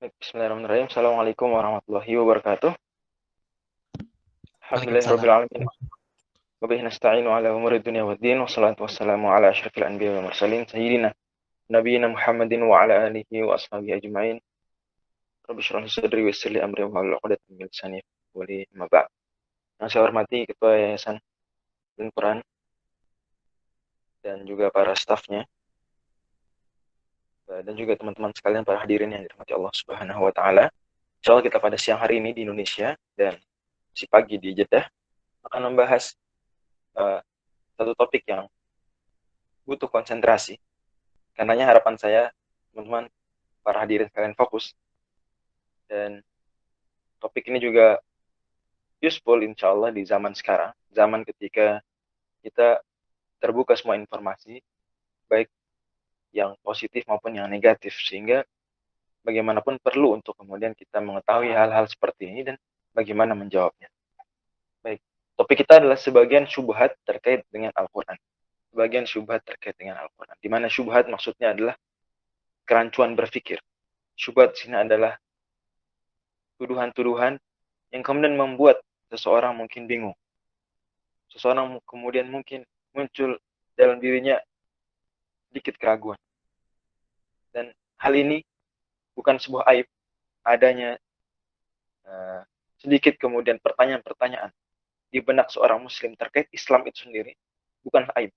Bismillahirrahmanirrahim. Assalamualaikum warahmatullahi wabarakatuh. Waalaikumsalam. Alhamdulillahirabbil alamin. Wa bihi nasta'inu ala umuri dunya waddin. Wassalatu wassalamu ala asyrafil anbiya'i wal mursalin sayyidina nabiyina Muhammadin wa ala alihi wa ashabihi ajmain. Rabbi shrah li sadri wa yassir li amri wahlul 'uqdatam min lisani yafqahu qawli. Amma ba'd. Yang saya hormati Ketua Yayasan Al-Quran dan juga para stafnya dan juga teman-teman sekalian para hadirin yang dirahmati Allah Subhanahu wa taala. Insyaallah kita pada siang hari ini di Indonesia dan si pagi di Jeddah akan membahas satu topik yang butuh konsentrasi. Karenanya harapan saya, teman-teman, para hadirin sekalian fokus. Dan topik ini juga useful insya Allah di zaman sekarang. Zaman ketika kita terbuka semua informasi, baik yang positif maupun yang negatif. Sehingga bagaimanapun perlu untuk kemudian kita mengetahui hal-hal seperti ini dan bagaimana menjawabnya. Baik, topik kita adalah sebagian syubhat terkait dengan Al-Quran. Sebagian syubhat terkait dengan Al-Quran. Di mana syubhat maksudnya adalah kerancuan berpikir. Syubhat sini adalah tuduhan-tuduhan yang kemudian membuat seseorang mungkin bingung. Seseorang kemudian mungkin muncul dalam dirinya sedikit keraguan. Dan hal ini bukan sebuah aib, adanya sedikit kemudian pertanyaan-pertanyaan di benak seorang muslim terkait Islam itu sendiri, bukan aib.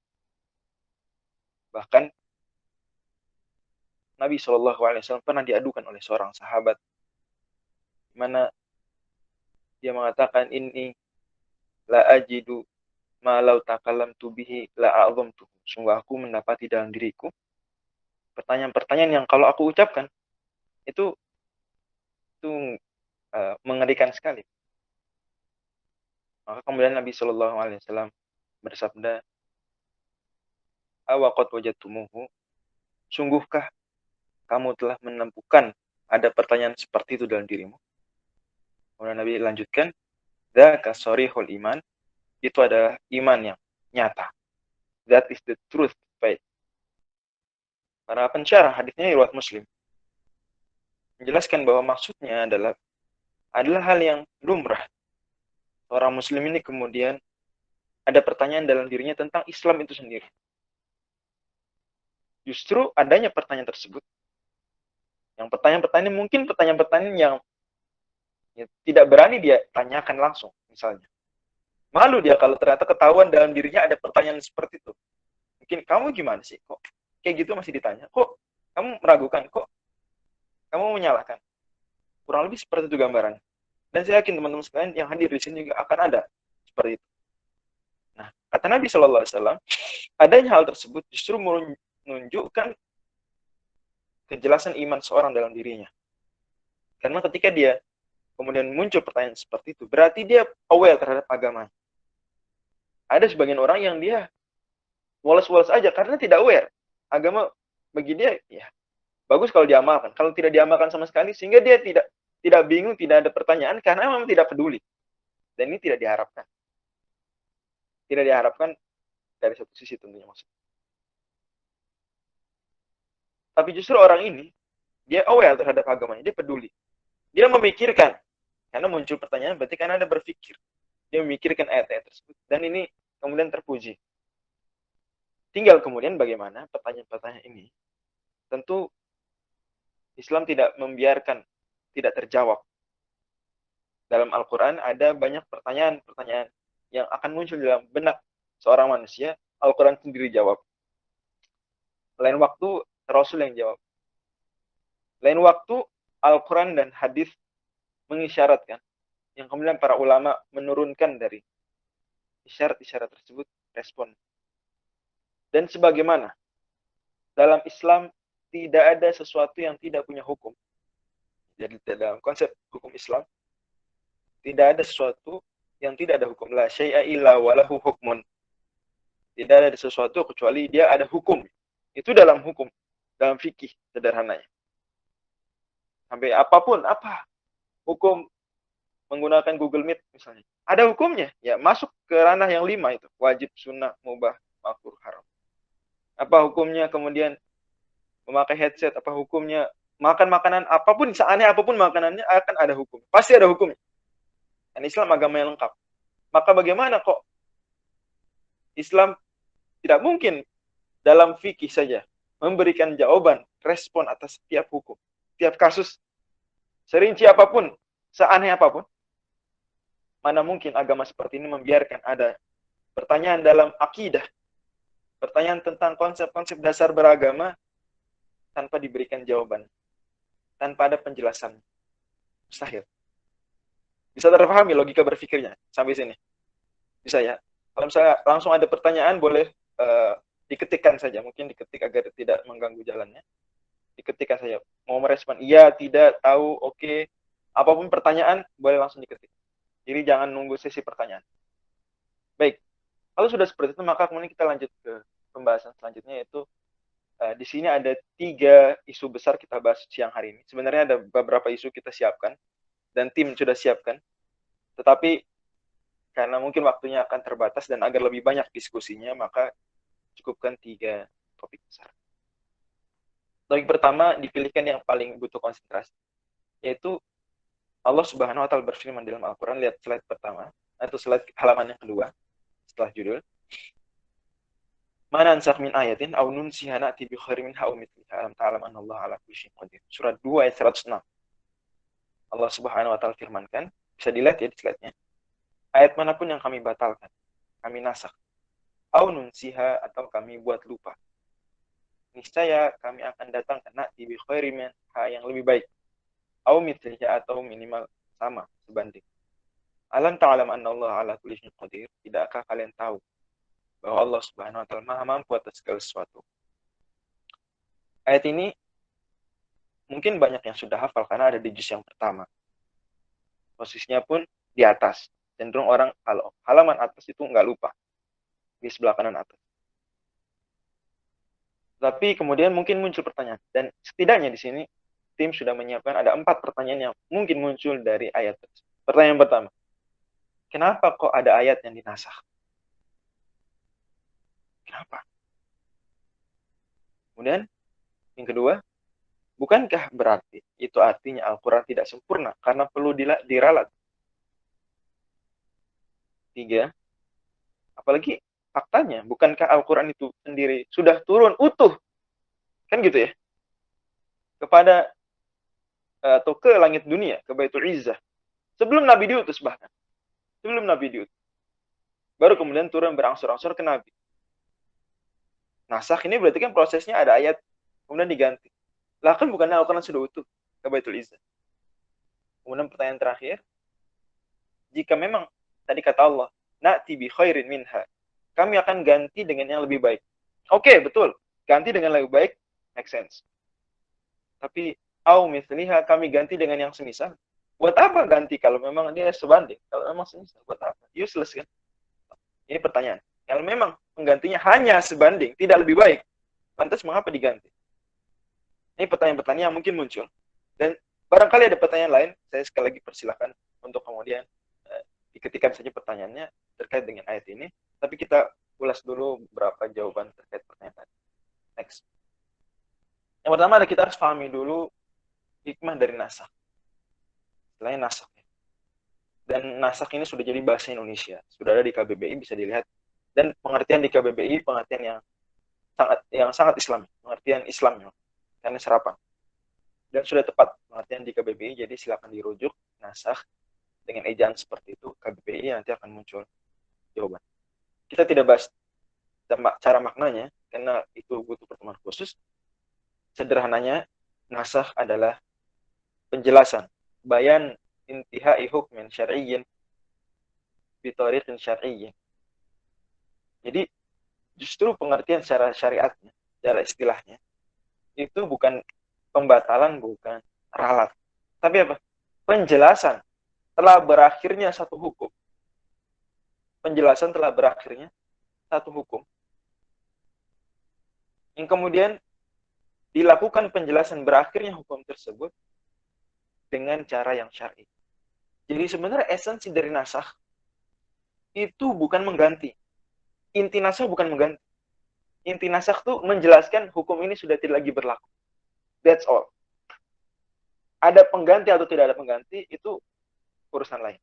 Bahkan Nabi SAW pernah diadukan oleh seorang sahabat, di mana dia mengatakan, ini la ajidu ma law takallamtu bihi la a'dhamtu. Sungguh aku mendapati dalam diriku pertanyaan-pertanyaan yang kalau aku ucapkan itu mengerikan sekali. Maka kemudian Nabi SAW bersabda, awaqad wajadtumuhu, sungguhkah kamu telah menemukan ada pertanyaan seperti itu dalam dirimu? Kemudian Nabi lanjutkan, dzaka sharihul iman, itu adalah iman yang nyata. That is the truth faith. Para pensyarah hadisnya riwayat Muslim menjelaskan bahwa maksudnya adalah hal yang lumrah. Orang muslim ini kemudian ada pertanyaan dalam dirinya tentang Islam itu sendiri. Justru adanya pertanyaan tersebut, yang pertanyaan-pertanyaan mungkin pertanyaan-pertanyaan yang tidak berani dia tanyakan langsung, misalnya. Malu dia kalau ternyata ketahuan dalam dirinya ada pertanyaan seperti itu. Mungkin kamu gimana sih? Kok kayak gitu masih ditanya? Kok kamu meragukan? Kok kamu menyalahkan? Kurang lebih seperti itu gambaran. Dan saya yakin teman-teman sekalian yang hadir di sini juga akan ada seperti itu. Nah, kata Nabi SAW, adanya hal tersebut justru menunjukkan kejelasan iman seorang dalam dirinya. Karena ketika dia kemudian muncul pertanyaan seperti itu, berarti dia aware terhadap agama. Ada sebagian orang yang dia woles-woles aja karena tidak aware. Agama bagi dia ya bagus kalau diamalkan. Kalau tidak diamalkan sama sekali, sehingga dia tidak bingung, tidak ada pertanyaan karena memang tidak peduli. Dan ini tidak diharapkan. Tidak diharapkan dari satu sisi tentunya maksudnya. Tapi justru orang ini, dia aware terhadap agamanya, dia peduli. Dia memikirkan. Karena muncul pertanyaan, berarti karena ada berpikir. Dia memikirkan ayat-ayat tersebut. Dan ini kemudian terpuji. Tinggal kemudian bagaimana pertanyaan-pertanyaan ini. Tentu Islam tidak membiarkan tidak terjawab. Dalam Al-Quran ada banyak pertanyaan-pertanyaan yang akan muncul dalam benak seorang manusia. Al-Quran sendiri jawab. Lain waktu Rasul yang jawab. Lain waktu Al-Quran dan hadis mengisyaratkan. Yang kemudian para ulama menurunkan dari isyarat-isyarat tersebut respon. Dan sebagaimana dalam Islam tidak ada sesuatu yang tidak punya hukum. Jadi dalam konsep hukum Islam tidak ada sesuatu yang tidak ada hukum. La syai'a illa walahu hukmun. Tidak ada sesuatu kecuali dia ada hukum. Itu dalam hukum, dalam fikih sederhananya. Sampai apapun, apa hukum menggunakan Google Meet misalnya. Ada hukumnya, ya masuk ke ranah yang 5 itu. Wajib, sunnah, mubah, makruh, haram. Apa hukumnya kemudian memakai headset, apa hukumnya makan makanan apapun, seaneh apapun makanannya akan ada hukum. Pasti ada hukumnya. Dan Islam agama yang lengkap. Maka bagaimana kok Islam tidak mungkin dalam fikih saja memberikan jawaban, respon atas setiap hukum, setiap kasus, serinci apapun, seaneh apapun. Mana mungkin agama seperti ini membiarkan ada pertanyaan dalam akidah, pertanyaan tentang konsep-konsep dasar beragama tanpa diberikan jawaban, tanpa ada penjelasan. Mustahil. Bisa terpahami logika berpikirnya sampai sini? Bisa ya? Kalau misalnya langsung ada pertanyaan, boleh diketikkan saja. Mungkin diketik agar tidak mengganggu jalannya. Diketikkan saja. Mau merespon iya, tidak, tahu, oke. Apapun pertanyaan, boleh langsung diketik. Jadi jangan nunggu sesi pertanyaan. Baik. Kalau sudah seperti itu, maka kemudian kita lanjut ke pembahasan selanjutnya, yaitu di sini ada 3 isu besar kita bahas siang hari ini. Sebenarnya ada beberapa isu kita siapkan, dan tim sudah siapkan. Tetapi karena mungkin waktunya akan terbatas dan agar lebih banyak diskusinya, maka cukupkan 3 topik besar. Topik pertama dipilihkan yang paling butuh konsentrasi, yaitu Allah Subhanahu wa Ta'ala berfirman dalam Al-Quran. Lihat slide pertama, atau slide halaman yang kedua setelah judul. Mana ansakh min ayatin aw nunsiha na'ti bi khairin minha aw mithliha alam ta'lam anna Allah ala kulli syai'in qadir. Surat 2 ayat 106. Allah Subhanahu wa Ta'ala firmankan, bisa dilihat ya di slide-nya. Ayat manapun yang kami batalkan, kami nasakh, au nunsiha, atau kami buat lupa, niscaya kami akan datangkan na'ti bi khairin minha, yang lebih baik, au mithliha, atau minimal sama, sebanding. Alam ta'lam anna Allah ala kulli syai'in qadir. Tidakkah kalian tahu bahwa Allah Subhanahu wa Ta'ala Maha mampu atas segala sesuatu? Ayat ini mungkin banyak yang sudah hafal karena ada di juz yang pertama. Posisinya pun di atas. Cenderung orang kalau halaman atas itu nggak lupa, di sebelah kanan atas. Tapi kemudian mungkin muncul pertanyaan, dan setidaknya di sini tim sudah menyiapkan ada 4 pertanyaan yang mungkin muncul dari ayat tersebut. Pertanyaan pertama, kenapa kok ada ayat yang dinasakh? Kenapa? Kemudian yang kedua, bukankah berarti itu artinya Al-Quran tidak sempurna karena perlu diralat? 3, apalagi faktanya, bukankah Al-Quran itu sendiri sudah turun utuh, kan gitu ya, kepada atau ke langit dunia, ke Baitul Izzah, sebelum Nabi diutus, bahkan sebelum Nabi diutus, baru kemudian turun berangsur-angsur ke Nabi. Nasakh ini berarti kan prosesnya ada ayat kemudian diganti. Lah kan bukannya Al-Quran sudah utuh ke Baitul Izzah? Kemudian pertanyaan terakhir, jika memang tadi kata Allah, na'ti bi khairin minha, kami akan ganti dengan yang lebih baik. Oke, betul. Ganti dengan lebih baik, make sense. Tapi, au mithliha, kami ganti dengan yang semisal. Buat apa ganti kalau memang dia sebanding? Kalau memang semisal, buat apa? Useless kan? Ini pertanyaan. Kalau memang penggantinya hanya sebanding, tidak lebih baik, lantas mengapa diganti? Ini pertanyaan-pertanyaan yang mungkin muncul. Dan barangkali ada pertanyaan lain, saya sekali lagi persilakan untuk kemudian diketikkan saja pertanyaannya terkait dengan ayat ini. Tapi kita ulas dulu beberapa jawaban terkait pertanyaan tadi. Next. Yang pertama adalah kita harus pahami dulu hikmah dari nasakh. Selain nasakh. Dan nasakh ini sudah jadi bahasa Indonesia. Sudah ada di KBBI, bisa dilihat. Dan pengertian di KBBI, pengertian yang sangat Islami. Pengertian Islam, karena serapan. Dan sudah tepat pengertian di KBBI, jadi silakan dirujuk nasakh dengan ejaan seperti itu, KBBI, nanti akan muncul jawaban. Kita tidak bahas cara maknanya, karena itu butuh pertemuan khusus. Sederhananya, nasakh adalah penjelasan, bayan intihai hukmin syar'iyyin bitariqin syar'iyyin. Jadi, justru pengertian secara syariatnya, secara istilahnya, itu bukan pembatalan, bukan ralat. Tapi apa? Penjelasan telah berakhirnya satu hukum. Penjelasan telah berakhirnya satu hukum. Yang kemudian dilakukan penjelasan berakhirnya hukum tersebut dengan cara yang syar'i. Jadi sebenarnya esensi dari nasakh itu bukan mengganti. Inti nasakh bukan mengganti. Inti nasakh itu menjelaskan hukum ini sudah tidak lagi berlaku. That's all. ada pengganti atau tidak ada pengganti, itu urusan lain.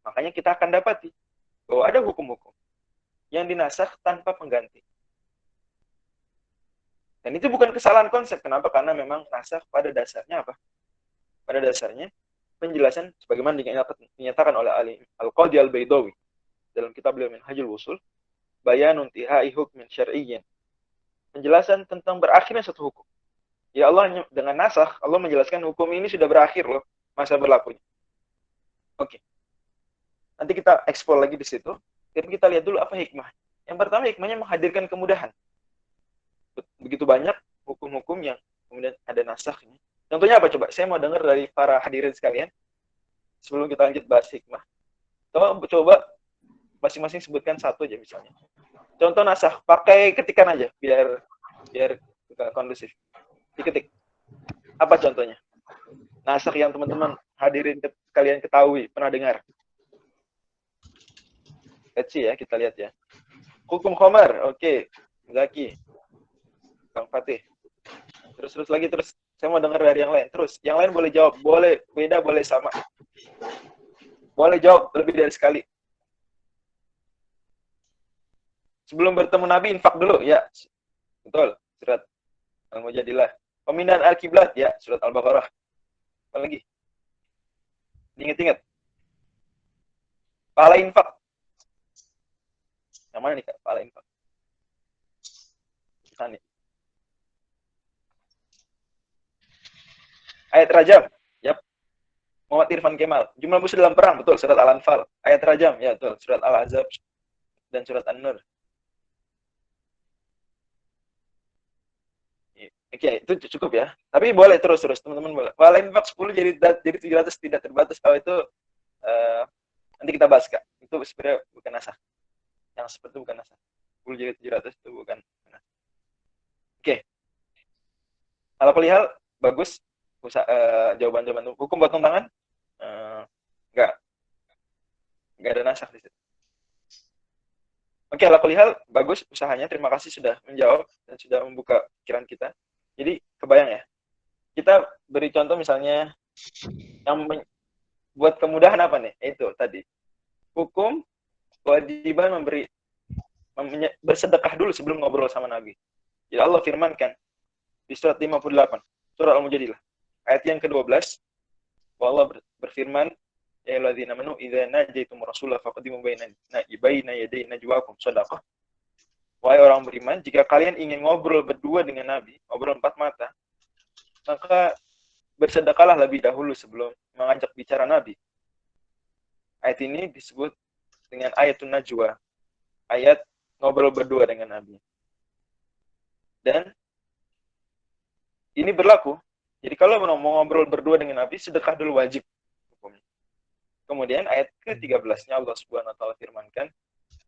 Makanya kita akan dapati bahwa ada hukum-hukum yang dinasakh tanpa pengganti. Dan itu bukan kesalahan konsep. Kenapa? Karena memang nasakh pada dasarnya apa? Pada dasarnya penjelasan sebagaimana dinyatakan oleh Al-Qadhi Al-Baydawi dalam kitab beliau Minhajul Wusul, bayanun tihai hukmin syar'iyyin. Penjelasan tentang berakhirnya satu hukum. Ya Allah dengan nasakh, Allah menjelaskan hukum ini sudah berakhir loh masa berlakunya. Oke. Nanti kita eksplor lagi di situ. Tapi kita lihat dulu apa hikmah. Yang pertama hikmahnya menghadirkan kemudahan. Begitu banyak hukum-hukum yang kemudian ada nasakhnya. Contohnya apa coba? Saya mau dengar dari para hadirin sekalian sebelum kita lanjut bahas hikmah. Coba masing-masing sebutkan satu aja misalnya. Contoh nasakh, pakai ketikan aja biar kondusif. Diketik. Apa contohnya? Nasakh yang teman-teman hadirin kalian ketahui, pernah dengar. Kecil ya, kita lihat ya. Hukum khamar, oke. Zaki. Bang Fatih. Terus lagi. Saya mau dengar dari yang lain. Terus, yang lain boleh jawab. Boleh beda, boleh sama. Boleh jawab lebih dari sekali. Sebelum bertemu Nabi, infak dulu. Ya, betul. Surat Al-Mujadilah. Pemindahan Al-Qiblat. Ya, surat Al-Baqarah. Apa lagi? Ingat-ingat. Pahala infak. Yang mana nih, Kak? Pahala infak. Sana. Ayat rajam. Yap. Muhammad Irfan Kemal. Jumlah musuh dalam perang. Betul. Surat Al-Anfal. Ayat rajam. Ya, betul. Surat Al-Ahzab. Dan surat An-Nur. Oke, itu cukup ya. Tapi boleh terus teman-teman boleh. Pahala infak 10 jadi 700 tidak terbatas. Kalau itu nanti kita bahas, Kak. Itu sebenarnya bukan nasakh. Yang seperti itu bukan nasakh. 10 jadi 700 itu bukan nasakh. Oke. Kalau perihal bagus jawaban-jawaban hukum potong tangan enggak ada nasakh di situ. Oke, ala kulli hal bagus usahanya. Terima kasih sudah menjawab dan sudah membuka pikiran kita. Jadi kebayang ya. Kita beri contoh misalnya yang buat kemudahan apa nih? Itu tadi. Hukum kewajiban bersedekah dulu sebelum ngobrol sama Nabi. Jadi Allah firmankan di surat 58, surah Al-Mujadilah. Ayat yang ke-12, Allah berfirman, ya ayyuhalladzina amanu idza najaitum rasulah faqaddimu baina yaday najwaakum shadaqah. Wahai orang beriman, jika kalian ingin ngobrol berdua dengan Nabi, ngobrol empat mata, maka bersedekahlah lebih dahulu sebelum mengajak bicara Nabi. Ayat ini disebut dengan ayatun najwa, ayat ngobrol berdua dengan Nabi. Dan ini berlaku. Jadi kalau mau ngobrol berdua dengan Nabi, sedekah dulu wajib hukumnya. Kemudian ayat ke-13-nya Allah Subhanahu wa taala firmankan,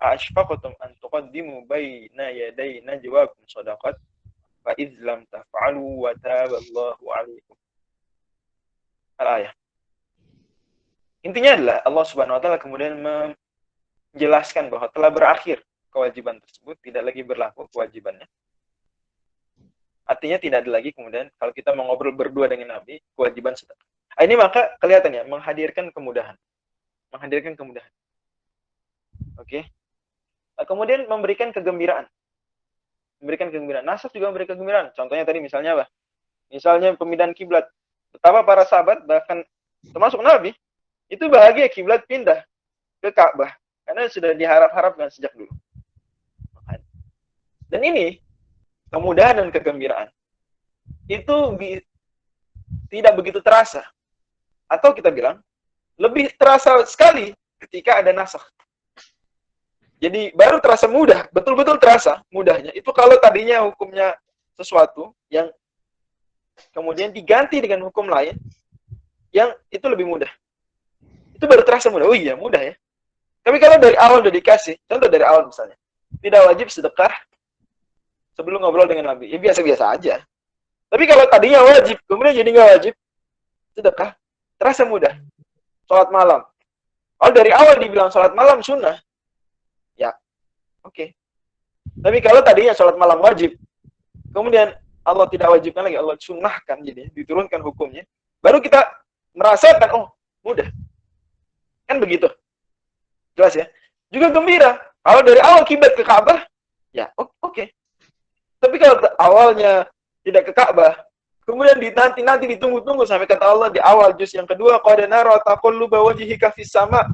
"Ashfaqtum an tuqaddimu baina yaday najwaakum shadaqat fa idz lam taf'alu wa taballahu 'alaikum." Al-ayah. Intinya adalah Allah Subhanahu wa taala kemudian menjelaskan bahwa telah berakhir kewajiban tersebut, tidak lagi berlaku kewajibannya. Artinya tidak ada lagi kemudian kalau kita mau ngobrol berdua dengan Nabi, kewajiban sedekah. Ini maka kelihatan ya, menghadirkan kemudahan. Menghadirkan kemudahan. Oke. Kemudian memberikan kegembiraan. Memberikan kegembiraan. Nasakh juga memberikan kegembiraan. Contohnya tadi misalnya apa? Misalnya pemindahan kiblat. Betapa para sahabat bahkan termasuk Nabi itu bahagia kiblat pindah ke Ka'bah karena sudah diharap-harapkan sejak dulu. Dan ini kemudahan dan kegembiraan itu tidak begitu terasa. Atau kita bilang lebih terasa sekali ketika ada nasakh. Jadi baru terasa mudah, betul-betul terasa mudahnya. Itu kalau tadinya hukumnya sesuatu yang kemudian diganti dengan hukum lain yang itu lebih mudah. Itu baru terasa mudah. Oh iya, mudah ya. Tapi kalau dari awal udah dikasih, contoh dari awal misalnya, tidak wajib sedekah sebelum ngobrol dengan Nabi. Ya biasa-biasa aja. Tapi kalau tadinya wajib, kemudian jadi nggak wajib sedekah, terasa mudah. Sholat malam. Kalau dari awal dibilang sholat malam sunnah, ya, oke. Tapi kalau tadinya sholat malam wajib, kemudian Allah tidak wajibkan lagi, Allah sunnahkan, jadi diturunkan hukumnya, baru kita merasakan, oh mudah. Kan begitu. Jelas ya? Juga gembira. Kalau dari awal kiblat ke Ka'bah, ya oke. Tapi kalau awalnya tidak ke Ka'bah, kemudian nanti ditunggu-tunggu sampai kata Allah di awal juz yang kedua, qad nara taqalluba wajhika fis sama.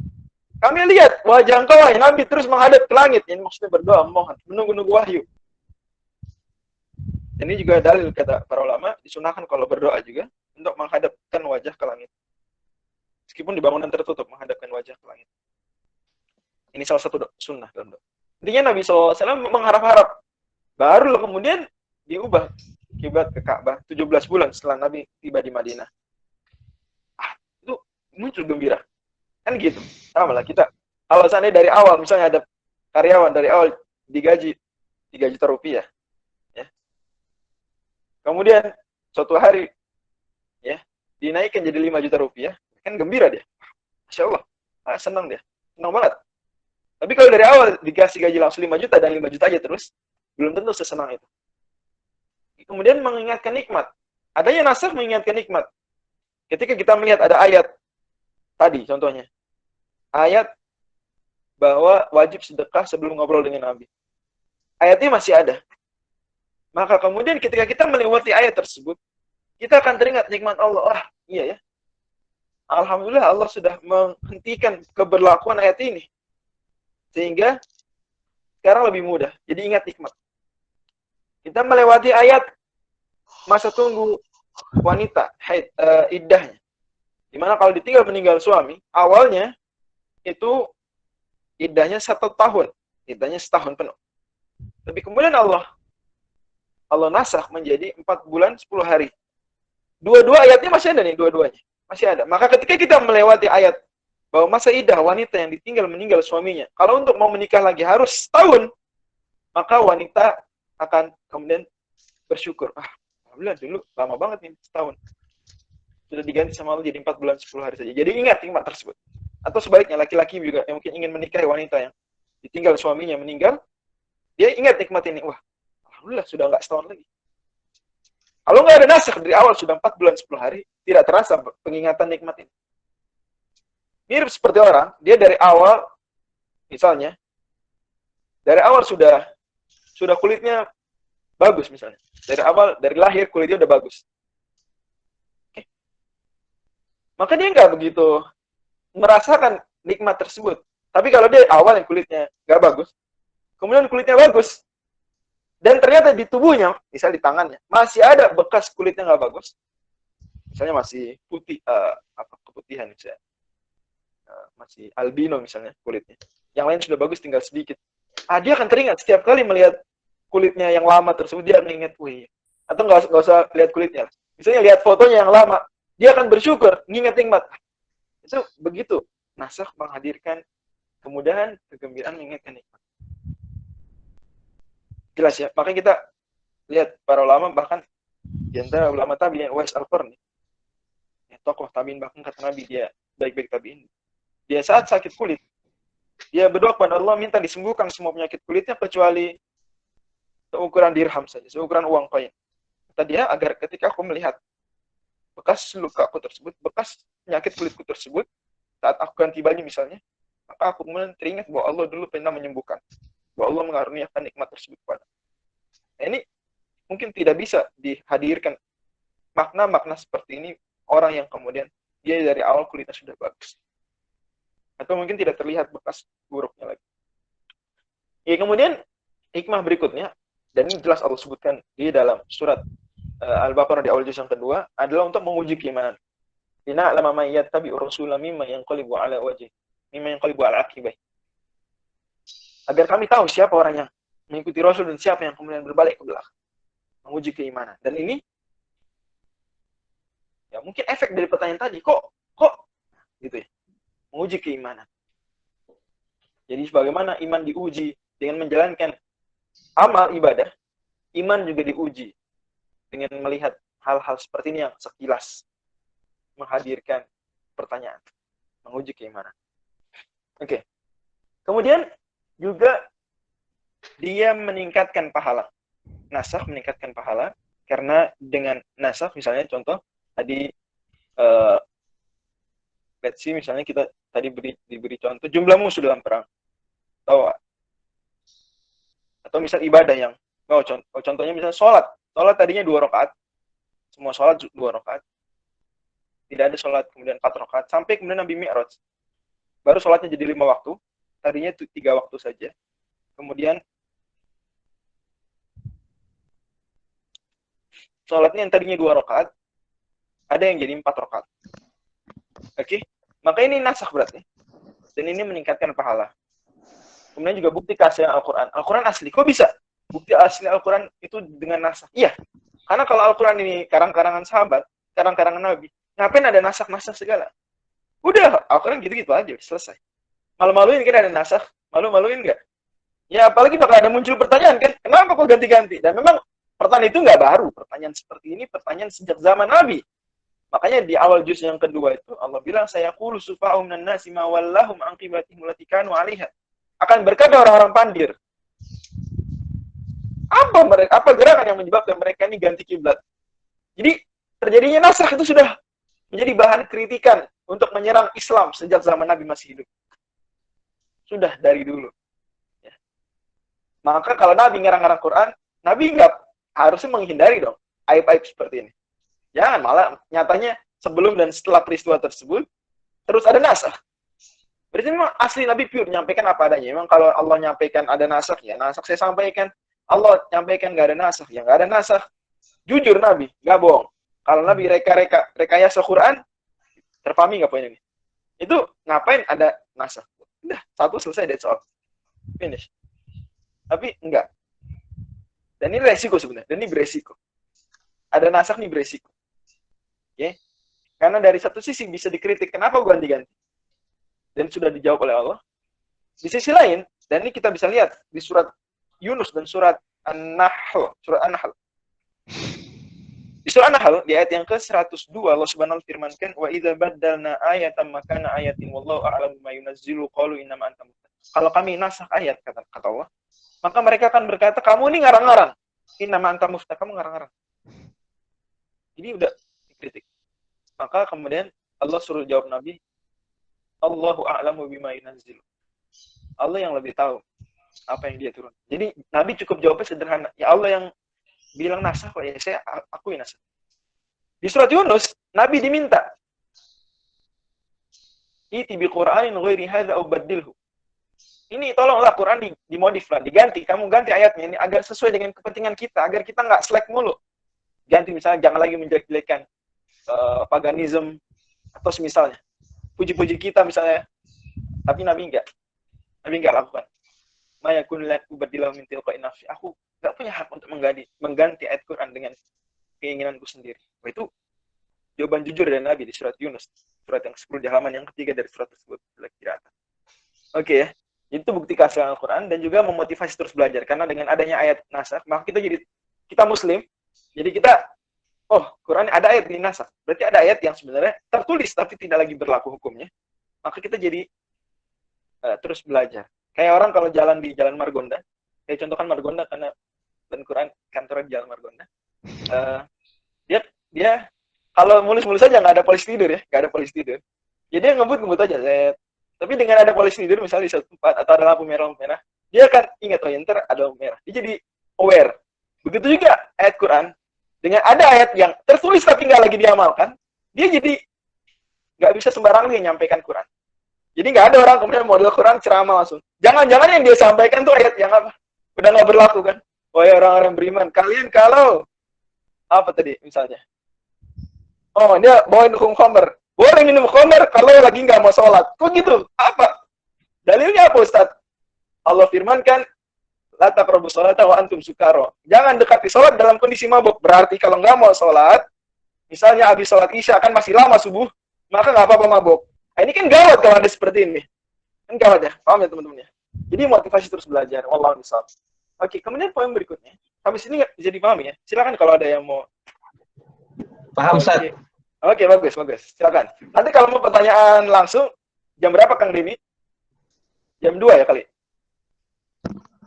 Kami lihat wajah engkau wahai Nabi terus menghadap ke langit. Ini maksudnya berdoa, mohon, menunggu-nunggu wahyu. Ini juga dalil kata para ulama, disunahkan kalau berdoa juga untuk menghadapkan wajah ke langit. Meskipun di bangunan tertutup, menghadapkan wajah ke langit. Ini salah satu sunnah dalam doa. Intinya Nabi SAW mengharap-harap. Baru kemudian diubah kiblat ke Ka'bah 17 bulan setelah Nabi tiba di Madinah. Itu muncul gembira. Kan gitu. Sama lah kita. Kalau seandainya dari awal, misalnya ada karyawan dari awal digaji 3 juta rupiah. Ya. Kemudian suatu hari ya dinaikkan jadi 5 juta rupiah. Kan gembira dia. Masya Allah. Senang dia. Senang banget. Tapi kalau dari awal dikasih gaji langsung 5 juta dan 5 juta aja terus, belum tentu sesenang itu. Kemudian mengingatkan nikmat. Adanya nasakh mengingatkan nikmat. Ketika kita melihat ada ayat tadi contohnya. Ayat bahwa wajib sedekah sebelum ngobrol dengan Nabi. Ayatnya masih ada. Maka kemudian ketika kita melewati ayat tersebut, kita akan teringat nikmat Allah. Iya ya. Alhamdulillah Allah sudah menghentikan keberlakuan ayat ini. Sehingga sekarang lebih mudah. Jadi ingat nikmat. Kita melewati ayat masa tunggu wanita, iddahnya. Dimana kalau ditinggal meninggal suami, awalnya itu iddahnya 1 tahun. Iddahnya setahun penuh. Tapi kemudian Allah nasakh menjadi 4 bulan 10 hari. Dua-dua ayatnya masih ada nih, dua-duanya. Masih ada. Maka ketika kita melewati ayat bahwa masa iddah wanita yang ditinggal meninggal suaminya, kalau untuk mau menikah lagi harus setahun, maka wanita akan kemudian bersyukur. Alhamdulillah dulu lama banget nih, setahun. Sudah diganti sama Allah jadi 4 bulan 10 hari saja. Jadi ingat nikmat tersebut. Atau sebaliknya, laki-laki juga yang mungkin ingin menikahi wanita yang ditinggal suaminya meninggal, dia ingat nikmat ini. Wah, alhamdulillah sudah nggak setahun lagi. Kalau nggak ada nasakh dari awal sudah 4 bulan 10 hari, tidak terasa pengingatan nikmat ini. Mirip seperti orang, dia dari awal, misalnya, dari awal sudah kulitnya bagus misalnya. Dari lahir kulitnya udah bagus. Oke. Maka dia nggak begitu merasakan nikmat tersebut. Tapi kalau dia awal yang kulitnya nggak bagus, kemudian kulitnya bagus, dan ternyata di tubuhnya, misalnya di tangannya, masih ada bekas kulitnya nggak bagus, misalnya masih putih, keputihan misalnya, masih albino misalnya kulitnya, yang lain sudah bagus tinggal sedikit. Dia akan teringat setiap kali melihat kulitnya yang lama tersebut, dia akan ingat, atau nggak usah lihat kulitnya, misalnya lihat fotonya yang lama, dia akan bersyukur, nginget nikmat. Itu begitu nasakh menghadirkan kemudahan, kegembiraan, mengingatkan nikmat. Jelas ya, makanya kita lihat para ulama, bahkan di antara ulama tabi'in, Uwais Al-Qarni, tokoh tabi'in, bahkan kata Nabi dia baik-baik tabi'in, dia saat sakit kulit, dia berdoa kepada Allah minta disembuhkan semua penyakit kulitnya kecuali seukuran dirham saja, seukuran uang koin. Kata dia, agar ketika aku melihat bekas luka aku tersebut, bekas penyakit kulitku tersebut, saat aku ganti baju misalnya, maka aku kemudian teringat bahwa Allah dulu pernah menyembuhkan, bahwa Allah mengaruniakan nikmat tersebut kepada. Nah, ini mungkin tidak bisa dihadirkan makna-makna seperti ini orang yang kemudian dia dari awal kulitnya sudah bagus. Atau mungkin tidak terlihat bekas buruknya lagi. Kemudian hikmah berikutnya, dan ini jelas Allah sebutkan di dalam surat Al-Baqarah di awal juz yang kedua, adalah untuk menguji keimanan. Inna lama mayyat tabi urusula mimma yanqalibu ala wajhi, mimma yanqalibu ala aqibai. Agar kami tahu siapa orang yang mengikuti Rasul dan siapa yang kemudian berbalik ke belakang. Menguji keimanan. Dan ini ya mungkin efek dari pertanyaan tadi, kok gitu ya. Menguji keimanan. Jadi sebagaimana iman diuji dengan menjalankan amal ibadah, iman juga diuji dengan melihat hal-hal seperti ini yang sekilas menghadirkan pertanyaan, menguji keimanan. Oke. Kemudian juga dia meningkatkan pahala. Nasakh meningkatkan pahala karena dengan nasakh misalnya contoh tadi uh, let's see, misalnya kita tadi diberi contoh jumlah musuh dalam perang, atau misal ibadah yang contohnya misalnya sholat tadinya 2 rakaat, semua sholat 2 rakaat, tidak ada sholat kemudian 4 rakaat, sampai kemudian Nabi Mi'raj baru sholatnya jadi 5 waktu, tadinya 3 waktu saja, kemudian sholatnya yang tadinya 2 rakaat ada yang jadi 4 rakaat. Oke, maka ini nasakh berarti, dan ini meningkatkan pahala. Kemudian juga bukti keaslian Al-Quran. Al-Quran asli. Kok bisa? Bukti asli Al-Quran itu dengan nasakh. Iya. Karena kalau Al-Quran ini karang-karangan sahabat, karang-karangan Nabi, ngapain ada nasakh-nasakh segala? Udah, Al-Quran gitu-gitu aja. Selesai. Malu-maluin kan ada nasakh? Malu-maluin nggak? Ya, apalagi bakal ada muncul pertanyaan kan, kenapa kok ganti-ganti? Dan memang pertanyaan itu nggak baru. Pertanyaan seperti ini, pertanyaan sejak zaman Nabi. Makanya di awal juz yang kedua itu, Allah bilang, sayaqulu sufa'u minan nasi ma wallahum an qiblatihim allati kanu 'alaiha. Akan berkata orang-orang pandir, apa gerakan yang menyebabkan mereka ini ganti kiblat? Jadi terjadinya nasakh itu sudah menjadi bahan kritikan untuk menyerang Islam sejak zaman Nabi masih hidup. Sudah dari dulu. Ya. Maka kalau Nabi ngarang-ngarang Quran, Nabi nggak harusnya menghindari dong aib-aib seperti ini. Jangan, malah nyatanya sebelum dan setelah peristiwa tersebut terus ada nasakh. Berarti memang asli Nabi pure, nyampaikan apa adanya. Memang kalau Allah nyampaikan ada nasakh, ya nasakh saya sampaikan. Allah nyampaikan nggak ada nasakh, ya nggak ada nasakh. Jujur Nabi, nggak bohong. Kalau Nabi rekayasa Quran, terpahami nggak poin ini? Itu ngapain ada nasakh? Udah, satu selesai, that's all. Finish. Tapi enggak. Dan ini resiko sebenarnya, dan ini beresiko. Ada nasakh nih beresiko. Oke? Okay? Karena dari satu sisi bisa dikritik, kenapa ganti-ganti? Dan sudah dijawab oleh Allah. Di sisi lain, dan ini kita bisa lihat di surat Yunus dan surat An-Nahl, Di surat An-Nahl di ayat yang ke-102 Allah Subhanahu wa firmankan, "Wa idza baddalna ayatan makana ayatin wallahu a'lamu bima yunazzilu qalu innama anta muftar." Kalau kami nasakh ayat kata Allah, maka mereka akan berkata, "Kamu ini ngarang-ngarang. Innama anta muftar, kamu ngarang-ngarang." Ini udah dikritik. Maka kemudian Allah suruh jawab Nabi, Allahu a'lamu bima yunazzilu. Allah yang lebih tahu apa yang dia turun. Jadi Nabi cukup jawabnya sederhana. Ya Allah yang bilang nasakh, ya saya akui nasakh. Di surat Yunus, Nabi diminta, "Iti bi Qur'anin ghairi hadza aw baddilhu." Ini tolonglah Quran dimodif lah, diganti. Kamu ganti ayatnya ini agar sesuai dengan kepentingan kita, agar kita nggak slack mulu. Ganti misalnya, jangan lagi menjelek-jelekan paganisme atau semisalnya. Puji-puji kita misalnya, tapi Nabi enggak lakukan. Ma yakun laku badilahu min tilqa'i nafsi. Aku enggak punya hak untuk mengganti ayat Quran dengan keinginanku sendiri. Wah, itu jawaban jujur dari Nabi di surat Yunus, surat yang 10 di halaman yang ketiga dari surat tersebut. Oke ya. Itu bukti keaslian Al-Quran dan juga memotivasi terus belajar. Karena dengan adanya ayat nasakh, maka kita Muslim, jadi kita, Quran ada ayat ini nasakh. Berarti ada ayat yang sebenarnya tertulis tapi tidak lagi berlaku hukumnya. Maka kita jadi terus belajar. Kayak orang kalau jalan di Jalan Margonda, kayak contohkan Margonda karena dan Quran kantornya di Jalan Margonda. Dia kalau mulus-mulus aja nggak ada polisi tidur ya, nggak ada polisi tidur. Jadi dia ngebut aja. Tapi dengan ada polisi tidur misalnya di satu tempat atau ada lampu merah, dia akan ingat ntar ada lampu merah. Dia jadi aware. Begitu juga ayat Quran. Dengan ada ayat yang tertulis tapi nggak lagi diamalkan, dia jadi nggak bisa sembarangan dia nyampaikan Quran. Jadi nggak ada orang kemudian model Quran ceramah langsung. Jangan-jangan yang dia sampaikan tuh ayat yang apa? Udah nggak berlaku kan? Wahai orang-orang beriman, kalian kalau apa tadi misalnya? Dia bawain hukum khamr. Boleh minum khamr kalau lagi nggak mau sholat. Kok gitu? Apa? Dalilnya apa Ustaz? Allah firmankan, la taqrabu sholata wa antum sukara. Jangan dekati sholat dalam kondisi mabuk. Berarti kalau nggak mau sholat, misalnya habis sholat Isya kan masih lama subuh, maka nggak apa-apa mabuk. Nah, ini kan gawat kalau ada seperti ini. Kan gawat ya, paham ya teman-teman ya? Jadi motivasi terus belajar. Wallahu a'lam. Oke, kemudian poin berikutnya. Habis ini bisa dipahami ya? Silakan kalau ada yang mau. Paham, Ustaz. Oke, bagus. Silakan. Nanti kalau mau pertanyaan langsung, jam berapa Kang Demi? Jam 2 ya kali?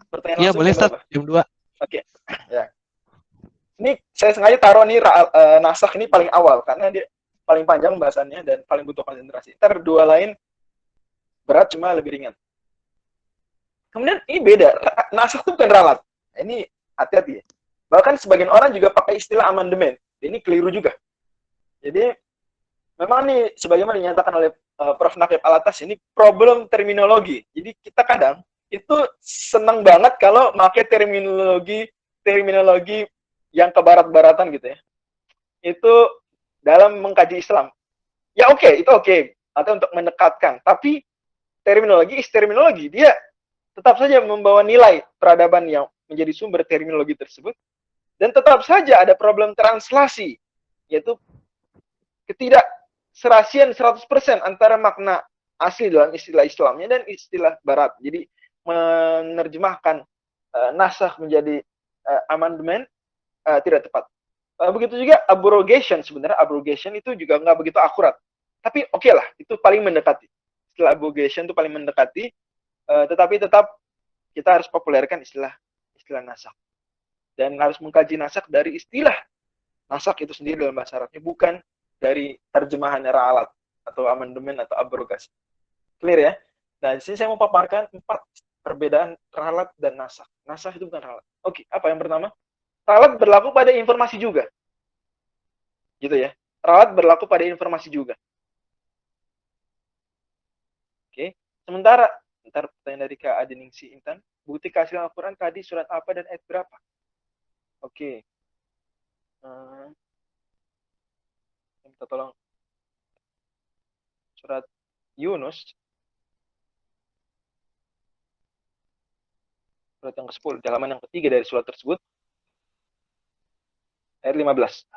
Pertanyaan Iya, langsung boleh Ustaz, jam 2. Oke. Ya. Ini saya sengaja taruh nih nasakh ini paling awal karena dia paling panjang bahasannya dan paling butuh konsentrasi. Ntar dua lain berat cuma lebih ringan. Kemudian ini beda, nasakh itu bukan ralat. Ini hati-hati ya. Bahkan sebagian orang juga pakai istilah amandemen. Ini keliru juga. Jadi memang nih sebagaimana dinyatakan oleh Prof. Nakib Alatas, ini problem terminologi. Jadi kita kadang itu senang banget kalau pakai terminologi yang kebarat-baratan gitu ya. Itu dalam mengkaji Islam. Ya oke, itu oke. Atau untuk mendekatkan. Tapi terminologi. Dia tetap saja membawa nilai peradaban yang menjadi sumber terminologi tersebut. Dan tetap saja ada problem translasi. Yaitu ketidakserasian 100% antara makna asli dalam istilah Islamnya dan istilah Barat. Jadi menerjemahkan nasakh menjadi amandemen tidak tepat. Begitu juga abrogation, sebenarnya abrogation itu juga nggak begitu akurat. Tapi oke lah, itu paling mendekati. Istilah abrogation itu paling mendekati, tetapi tetap kita harus populerkan istilah nasakh. Dan harus mengkaji nasakh dari istilah nasakh itu sendiri dalam bahasa Arabnya, bukan dari terjemahan ralat atau amandemen atau abrogasi. Clear ya? Nah, di sini saya mau paparkan 4 perbedaan ralat dan nasakh. Nasakh itu bukan ralat. Oke, apa yang pertama? Ralat berlaku pada informasi juga. Gitu ya. Ralat berlaku pada informasi juga. Oke. Sementara, ntar pertanyaan dari Kak Adeningsi Intan, bukti keaslian Al-Quran tadi surat apa dan ayat berapa? Oke. Minta tolong. Surat Yunus. Surat yang ke-10, di halaman yang ketiga dari surat tersebut. Ayat 15.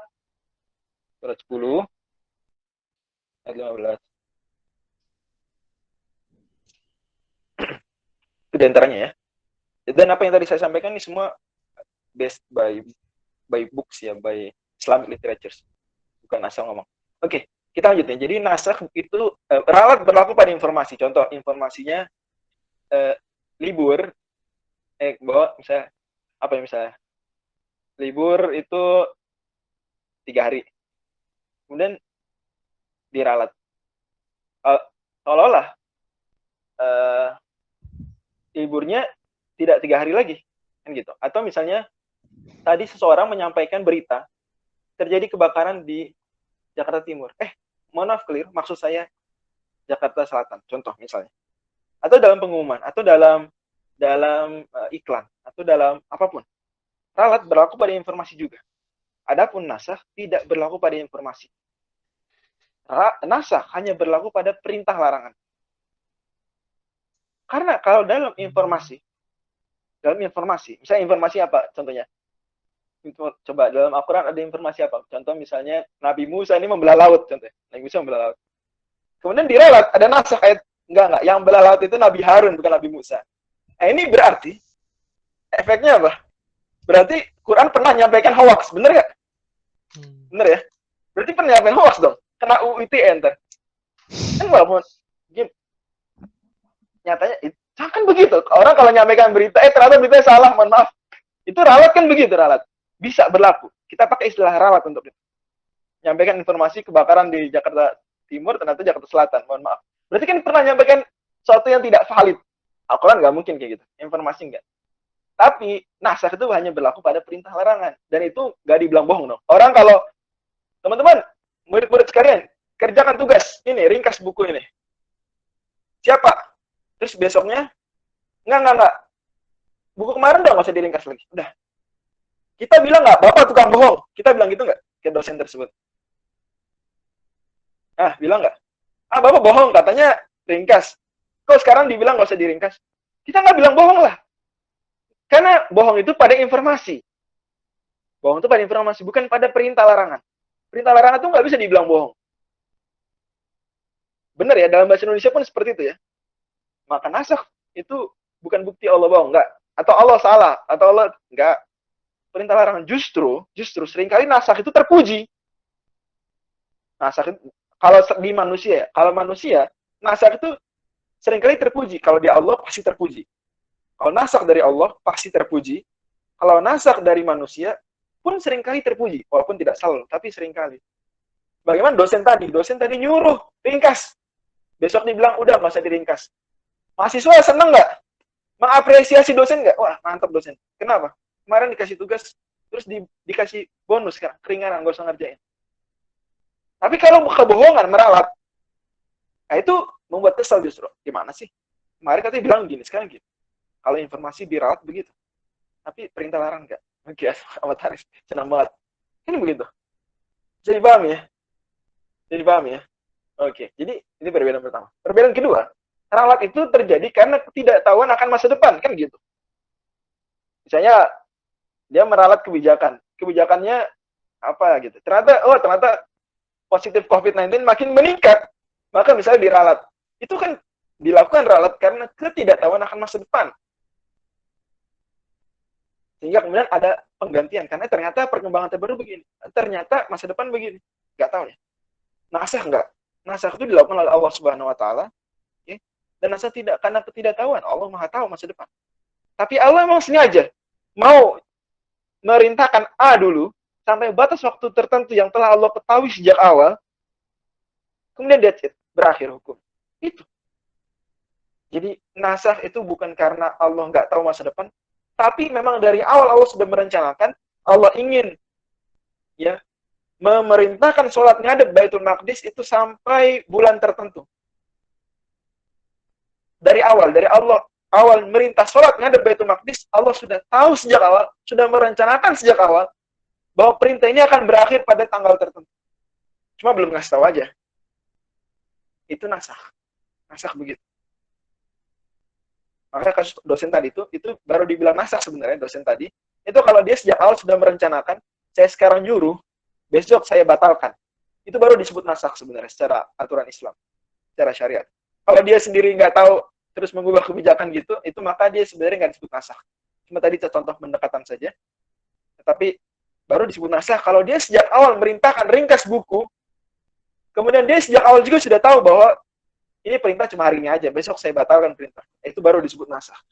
Surat 10. Ayat 15. Itu diantaranya ya. Dan apa yang tadi saya sampaikan ini semua based by books ya, by Islamic literatures. Bukan asal ngomong. Oke, kita lanjut ya. Jadi nasakh itu ralat berlaku pada informasi. Contoh informasinya libur bahwa misalnya apa ya, misalnya libur itu 3 hari. Kemudian diralat. Seolah-olah liburnya tidak 3 hari lagi, kan gitu. Atau misalnya tadi seseorang menyampaikan berita terjadi kebakaran di Jakarta Timur. Mohon maaf clear, maksud saya Jakarta Selatan, contoh misalnya. Atau dalam pengumuman, atau dalam iklan, atau dalam apapun. Ralat berlaku pada informasi juga. Adapun nasakh tidak berlaku pada informasi. Nasakh hanya berlaku pada perintah larangan. Karena kalau dalam informasi, misalnya informasi apa contohnya? Coba dalam Al-Quran ada informasi apa? Contoh misalnya Nabi Musa ini membelah laut, contohnya. Nabi Musa membelah laut. Kemudian diralat, ada nasakh ayat, enggak, yang belah laut itu Nabi Harun, bukan Nabi Musa. Ini berarti, efeknya apa? Berarti Quran pernah menyampaikan hoax, bener nggak? Bener ya? Berarti pernah menyampaikan hoax dong? Kena UU ITE ntar. Kan walaupun, nyatanya, kan begitu. Orang kalau menyampaikan berita, ternyata beritanya salah, mohon maaf. Itu ralat kan begitu, ralat. Bisa berlaku. Kita pakai istilah ralat untuk itu. Menyampaikan informasi kebakaran di Jakarta Timur, ternyata Jakarta Selatan, mohon maaf. Berarti kan pernah menyampaikan sesuatu yang tidak valid. Al-Quran nggak mungkin kayak gitu. Informasi nggak. Tapi nasakh itu hanya berlaku pada perintah larangan. Dan itu nggak dibilang bohong dong. Orang kalau, teman-teman, murid-murid sekalian, kerjakan tugas. Ini, ringkas buku ini. Siapa? Terus besoknya, enggak. Buku kemarin udah nggak usah diringkas lagi. Udah. Kita bilang nggak, Bapak tukang bohong. Kita bilang gitu nggak ke dosen tersebut? Bilang nggak? Bapak bohong, katanya ringkas. Kok sekarang dibilang nggak usah diringkas? Kita nggak bilang bohong lah. Karena bohong itu pada informasi. Bohong itu pada informasi, bukan pada perintah larangan. Perintah larangan itu nggak bisa dibilang bohong. Benar ya, dalam bahasa Indonesia pun seperti itu ya. Maka nasakh itu bukan bukti Allah bohong, enggak. Atau Allah salah, atau Allah enggak. Perintah larangan justru seringkali nasakh itu terpuji. Nasakh itu, kalau di manusia ya, kalau manusia, nasakh itu seringkali terpuji. Kalau di Allah pasti terpuji. Kalau nasakh dari Allah pasti terpuji. Kalau nasakh dari manusia pun seringkali terpuji, walaupun tidak selalu, tapi seringkali. Bagaimana dosen tadi? Dosen tadi nyuruh ringkas. Besok dibilang udah nggak usah diringkas. Mahasiswa seneng nggak? Mengapresiasi dosen nggak? Wah mantap dosen. Kenapa? Kemarin dikasih tugas, terus dikasih bonus sekarang, keringanan, nggak usah ngerjain. Tapi kalau kebohongan, meralat, nah itu membuat kesal justru. Gimana sih? Kemarin katanya bilang gini, sekarang gini. Kalau informasi diralat begitu. Tapi perintah larang nggak? Oke, amat Haris. Senang banget. Ini begitu. Jadi paham ya? Jadi paham ya? Oke, jadi ini perbedaan pertama. Perbedaan kedua, ralat itu terjadi karena ketidaktahuan akan masa depan, kan gitu. Misalnya, dia meralat kebijakan. Kebijakannya apa gitu. Ternyata positif COVID-19 makin meningkat. Maka misalnya diralat. Itu kan dilakukan ralat karena ketidaktahuan akan masa depan. Sehingga kemudian ada penggantian. Karena ternyata perkembangan terbaru begini. Ternyata masa depan begini. Nggak tahu ya. Nasakh enggak? Nasakh itu dilakukan oleh Allah Subhanahu wa taala, ya. Dan nasakh tidak karena ketidaktahuan. Allah Maha tahu masa depan. Tapi Allah memang sengaja mau merintahkan A dulu sampai batas waktu tertentu yang telah Allah ketahui sejak awal. Kemudian that's it, berakhir hukum. Itu. Jadi nasakh itu bukan karena Allah nggak tahu masa depan, tapi memang dari awal Allah sudah merencanakan, Allah ingin ya memerintahkan sholat ngadep Baitul Maqdis itu sampai bulan tertentu. Dari Allah awal merintah sholat ngadep Baitul Maqdis, Allah sudah tahu sejak awal, sudah merencanakan sejak awal bahwa perintah ini akan berakhir pada tanggal tertentu. Cuma belum ngasih tahu aja. Itu nasakh. Nasakh begitu. Makanya kasus dosen tadi itu baru dibilang nasakh sebenarnya dosen tadi. Itu kalau dia sejak awal sudah merencanakan, saya sekarang nyuruh, besok saya batalkan. Itu baru disebut nasakh sebenarnya secara aturan Islam, secara syariat. Kalau dia sendiri nggak tahu terus mengubah kebijakan gitu, itu maka dia sebenarnya nggak disebut nasakh. Cuma tadi contoh pendekatan saja. Tetapi baru disebut nasakh kalau dia sejak awal merintahkan ringkas buku, kemudian dia sejak awal juga sudah tahu bahwa ini perintah cuma hari ini aja, besok saya batalkan perintah. Itu baru disebut nasakh.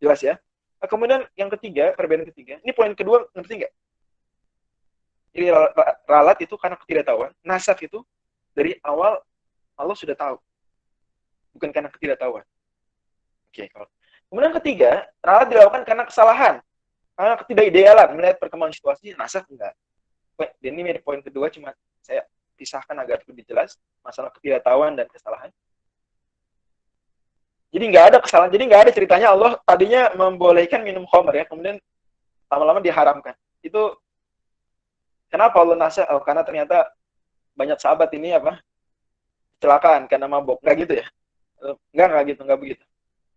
Jelas ya? Nah, kemudian yang ketiga, perbedaan ketiga, ini poin kedua, ngerti nggak? Jadi ralat itu karena ketidaktahuan. Nasakh itu dari awal Allah sudah tahu. Bukan karena ketidaktahuan. Oke. Kemudian ketiga, ralat dilakukan karena kesalahan. Karena ketidakidealan melihat perkembangan situasi, nasakh enggak. Dan ini poin kedua, cuma saya pisahkan agar lebih jelas masalah ketidaktahuan dan kesalahan. Jadi nggak ada kesalahan. Jadi nggak ada ceritanya Allah tadinya membolehkan minum khamr ya, kemudian lama-lama diharamkan. Itu kenapa Allah nasakh? Oh, karena ternyata banyak sahabat ini kecelakaan karena mabok. Nggak gitu ya? Nggak gitu, nggak begitu.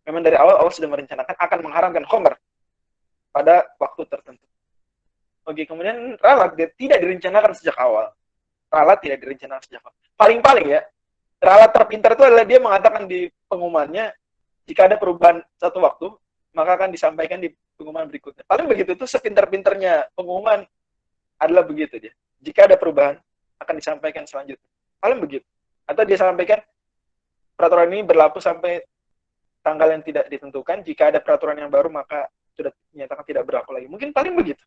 Memang dari awal Allah sudah merencanakan akan mengharamkan khamr pada waktu tertentu. Oke, kemudian ralat tidak direncanakan sejak awal. Ralat tidak direncanakan sejak awal. Paling-paling ya, ralat terpintar itu adalah dia mengatakan di pengumumannya, jika ada perubahan satu waktu, maka akan disampaikan di pengumuman berikutnya. Paling begitu itu sepintar-pintarnya pengumuman adalah begitu dia. Jika ada perubahan, akan disampaikan selanjutnya. Paling begitu. Atau dia sampaikan, peraturan ini berlaku sampai tanggal yang tidak ditentukan. Jika ada peraturan yang baru, maka sudah dinyatakan tidak berlaku lagi. Mungkin paling begitu.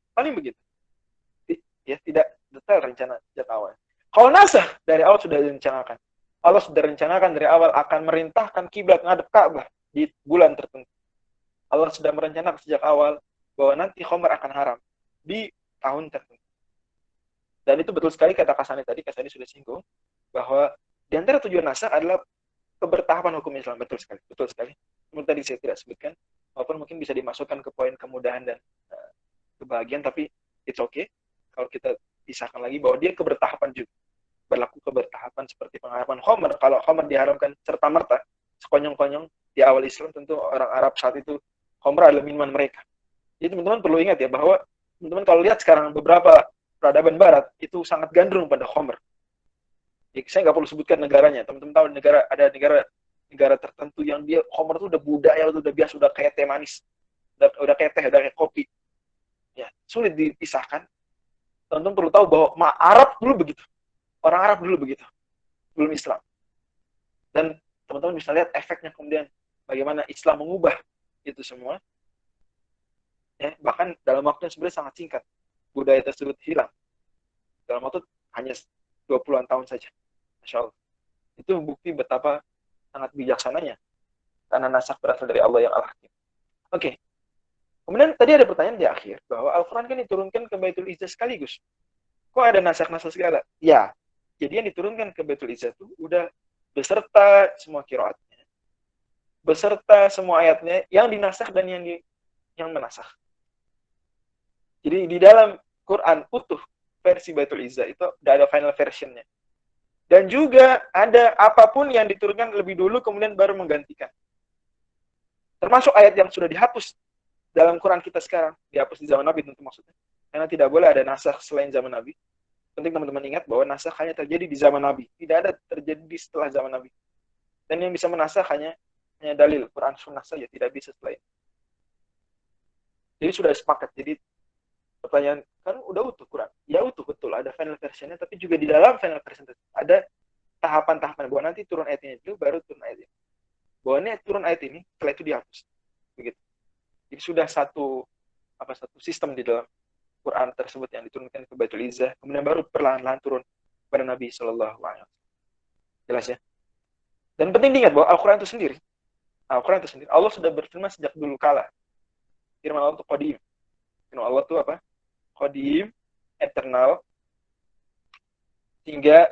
Ya, tidak detail rencana sejak awal. Kalau nasakh dari awal sudah direncanakan. Allah sudah rencanakan dari awal akan merintahkan kiblat ngadep Ka'bah di bulan tertentu. Allah sudah merencanakan sejak awal bahwa nanti khamr akan haram di tahun tertentu. Dan itu betul sekali kata Kasani tadi, Kasani sudah singgung, bahwa di antara tujuan nasakh adalah kebertahapan hukum Islam. Betul sekali. Seperti tadi saya tidak sebutkan, walaupun mungkin bisa dimasukkan ke poin kemudahan dan kebahagiaan, tapi it's okay. Kalau kita pisahkan lagi bahwa dia kebertahapan juga. Berlaku kebertahapan seperti pengharapan khamr. Kalau khamr diharamkan serta-merta, sekonyong-konyong di awal Islam, tentu orang Arab saat itu khamr adalah minuman mereka. Jadi teman-teman perlu ingat ya bahwa teman-teman kalau lihat sekarang beberapa peradaban barat itu sangat gandrung pada khamr. Jadi, saya nggak perlu sebutkan negaranya. Teman-teman tahu ada negara tertentu yang dia khamr itu udah budaya, udah biasa, udah kayak teh manis, udah kayak teh, udah kayak kopi. Ya, sulit dipisahkan. Teman-teman perlu tahu bahwa Arab dulu begitu. Orang Arab dulu begitu, belum Islam. Dan teman-teman bisa lihat efeknya kemudian bagaimana Islam mengubah itu semua. Ya, bahkan dalam waktu yang sebenarnya sangat singkat, budaya tersebut hilang. Dalam waktu hanya 20-an tahun saja. Masya Allah. Itu bukti betapa sangat bijaksananya. Karena naskah berasal dari Allah yang Al-Hakim. Oke. Kemudian tadi ada pertanyaan di akhir, bahwa Al-Quran kan diturunkan ke Baitul Izzah sekaligus. Kok ada naskah-naskah segala? Ya, jadi yang diturunkan ke Baitul Izzah itu udah beserta semua qiraatnya, beserta semua ayatnya, yang dinasakh dan yang menasakh. Jadi di dalam Quran utuh versi Baitul Izzah itu udah ada final versionnya. Dan juga ada apapun yang diturunkan lebih dulu kemudian baru menggantikan. Termasuk ayat yang sudah dihapus dalam Quran kita sekarang, dihapus di zaman Nabi tentu maksudnya. Karena tidak boleh ada naskah selain zaman Nabi. Penting teman-teman ingat bahwa naskah hanya terjadi di zaman Nabi. Tidak ada terjadi setelah zaman Nabi. Dan yang bisa menasakh hanya dalil, Quran sunnah saja, tidak bisa selain. Jadi sudah sepakat. Jadi pertanyaan, kan udah utuh Quran. Ya utuh, betul. Ada final versionnya, tapi juga di dalam final version ada tahapan-tahapan. Bahwa nanti turun ayat ini dulu, baru turun ayat ini. Bahwa ini turun ayat ini, setelah itu dihapus. Begitu. Jadi sudah satu sistem di dalam Quran tersebut yang diturunkan ke Baitul Izzah, kemudian baru perlahan-lahan turun pada Nabi Shallallahu Alaihi Wasallam. Jelas ya? Dan penting diingat bahwa Al-Quran itu sendiri, Allah sudah berfirman sejak dulu kala. Firman Allah itu qadim. Firman Allah itu apa? Qadim, eternal, sehingga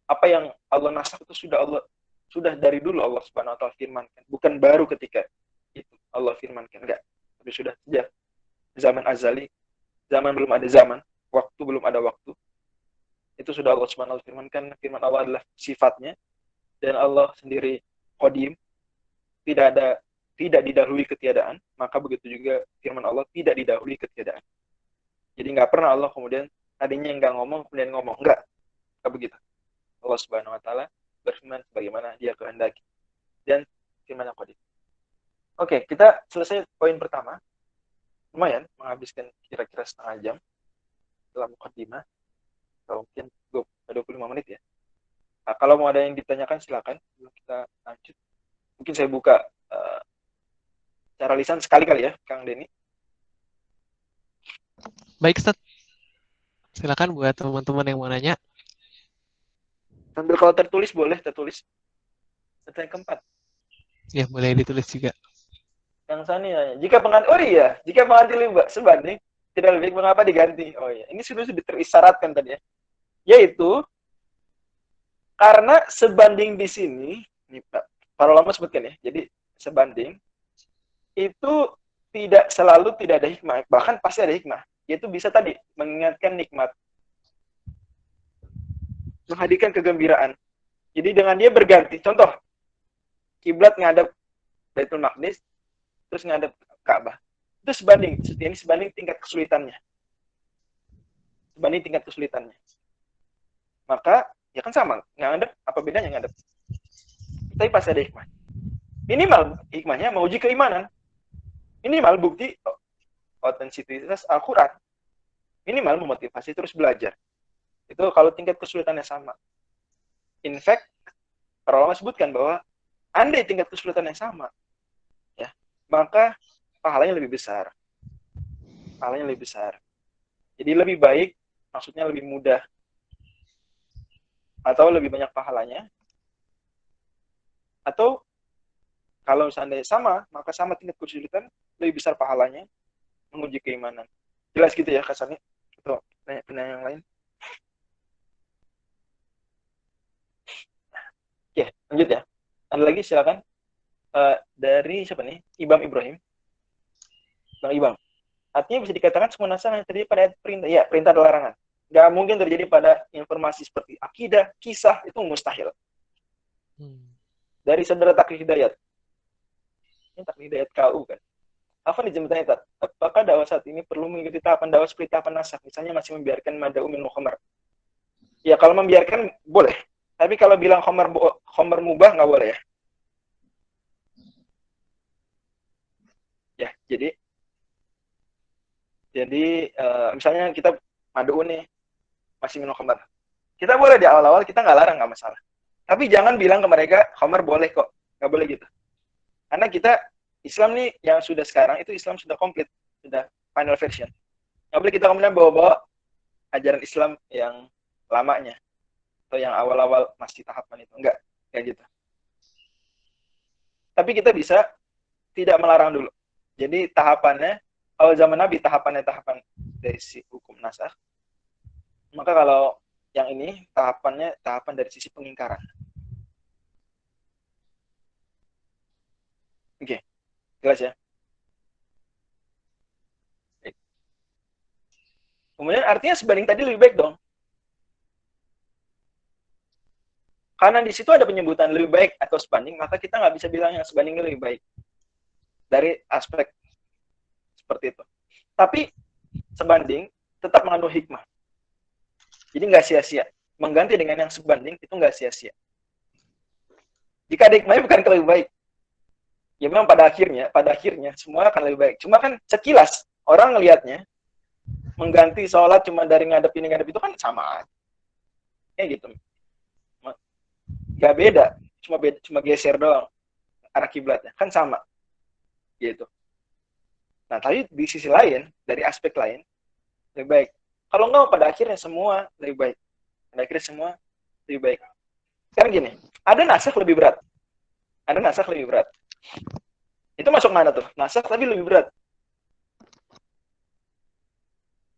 apa yang Allah nasakh itu sudah dari dulu Allah Subhanahu Wa Taala firmankan, bukan baru ketika itu Allah firmankan, enggak, tapi sudah sejak zaman azali, zaman belum ada zaman, waktu belum ada waktu, itu sudah Allah Subhanahu Wa Taala firmankan. Firman Allah adalah sifatnya, dan Allah sendiri qadim, tidak didahului ketiadaan, maka begitu juga firman Allah tidak didahului ketiadaan. Jadi nggak pernah Allah kemudian tadinya nggak ngomong kemudian ngomong, nggak begitu. Allah Subhanahu Wa Taala berfirman sebagaimana Dia kehendaki, dan firman-Nya qadim. Oke, kita selesai poin pertama. Lumayan menghabiskan kira-kira setengah jam dalam mukaddimah, atau mungkin 25 menit ya. Nah, kalau mau ada yang ditanyakan silakan, kita lanjut. Mungkin saya buka secara lisan sekali kali ya, Kang Denny. Baik, Ustaz. Silakan buat teman-teman yang mau nanya. Sambil kalau tertulis boleh tertulis. Yang keempat. Ya, boleh ditulis juga. Yang sana ya, jika pengantin sebanding, tidak lebih mengapa diganti. Oh iya, ini sudah terisyaratkan tadi ya. Yaitu karena sebanding di sini, nih Pak, para ulama sebutkan ya. Jadi sebanding itu tidak selalu tidak ada hikmah, bahkan pasti ada hikmah. Yaitu bisa tadi mengingatkan nikmat, menghadirkan kegembiraan. Jadi dengan dia berganti, contoh kiblat ngadep Baitul Maqdis, terus ngadep Ka'bah. Itu sebanding tingkat kesulitannya. Maka ya kan sama, ngadep apa bedanya ngadep? Tapi pasti ada hikmah. Minimal hikmahnya menguji keimanan. Minimal bukti otentisitas Al-Quran. Minimal memotivasi terus belajar. Itu kalau tingkat kesulitannya sama. In fact, para ulama sebutkan bahwa andai tingkat kesulitannya sama, ya, maka pahalanya lebih besar. Jadi lebih baik, maksudnya lebih mudah, atau lebih banyak pahalanya, atau kalau seandainya sama, maka sama tingkat kesulitan, lebih besar pahalanya, menguji keimanan. Jelas gitu ya kasarnya? Atau penanya yang lain? Oke, lanjut ya. Ada lagi silakan. Dari siapa nih? Ibam Ibrahim. Bang Ibam. Artinya bisa dikatakan semua naskah yang terjadi pada perintah. Ya, perintah dan larangan. Nggak mungkin terjadi pada informasi seperti akidah, kisah, itu mustahil. Dari saudara Takrib Hidayat. Ini Takrib Hidayat KU kan. Apa nih jembatannya, Tat? Apakah dakwah saat ini perlu mengikuti tahapan dakwah seperti tahapan naskah? Misalnya masih membiarkan mada'u min khamar. Ya, kalau membiarkan boleh. Tapi kalau bilang khamar mubah nggak boleh ya. Ya, jadi misalnya kita madu nih masih minum khamar. Kita boleh di awal-awal, kita nggak larang, nggak masalah. Tapi jangan bilang ke mereka khamar boleh kok, nggak boleh gitu. Karena kita Islam nih yang sudah sekarang itu Islam sudah komplit, sudah final version. Nggak boleh kita kemudian bawa-bawa ajaran Islam yang lamanya atau yang awal-awal masih tahapan itu. Enggak, kayak gitu. Tapi kita bisa tidak melarang dulu. Jadi tahapannya, kalau zaman Nabi tahapan dari si hukum nasakh, maka kalau yang ini tahapan dari sisi pengingkaran. Oke, jelas ya. Kemudian artinya sebanding tadi lebih baik dong. Karena di situ ada penyebutan lebih baik atau sebanding, maka kita nggak bisa bilang yang sebanding lebih baik. Dari aspek seperti itu. Tapi sebanding tetap mengandung hikmah. Jadi nggak sia-sia. Mengganti dengan yang sebanding itu nggak sia-sia. Jika ada hikmahnya bukan lebih baik. Ya memang pada akhirnya semua akan lebih baik. Cuma kan sekilas orang ngelihatnya mengganti sholat cuma dari ngadep ini ngadep itu kan sama aja. Kayak gitu. Gak beda, cuma geser doang arah kiblatnya, kan sama. Gitu. Nah, tapi di sisi lain, dari aspek lain lebih baik. Kalau enggak pada akhirnya semua lebih baik. Pada akhirnya semua lebih baik. Sekarang gini, ada nasakh lebih berat. Ada nasakh lebih berat. Itu masuk mana tuh? Nasakh tapi lebih berat.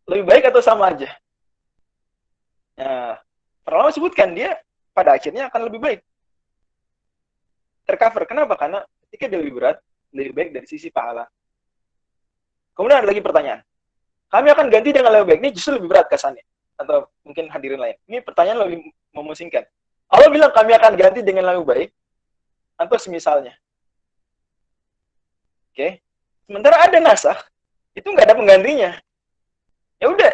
Lebih baik atau sama aja? Nah, para ulama sebutkan dia pada akhirnya akan lebih baik. Tercover. Kenapa? Karena ketika dia lebih berat, lebih baik dari sisi pahala. Kemudian ada lagi pertanyaan. Kami akan ganti dengan lebih baik. Ini justru lebih berat kesannya. Atau mungkin hadirin lain. Ini pertanyaan lebih memusingkan. Allah bilang kami akan ganti dengan lebih baik. Atau semisalnya. Oke. Sementara ada nasakh. Itu nggak ada penggantinya. Ya udah.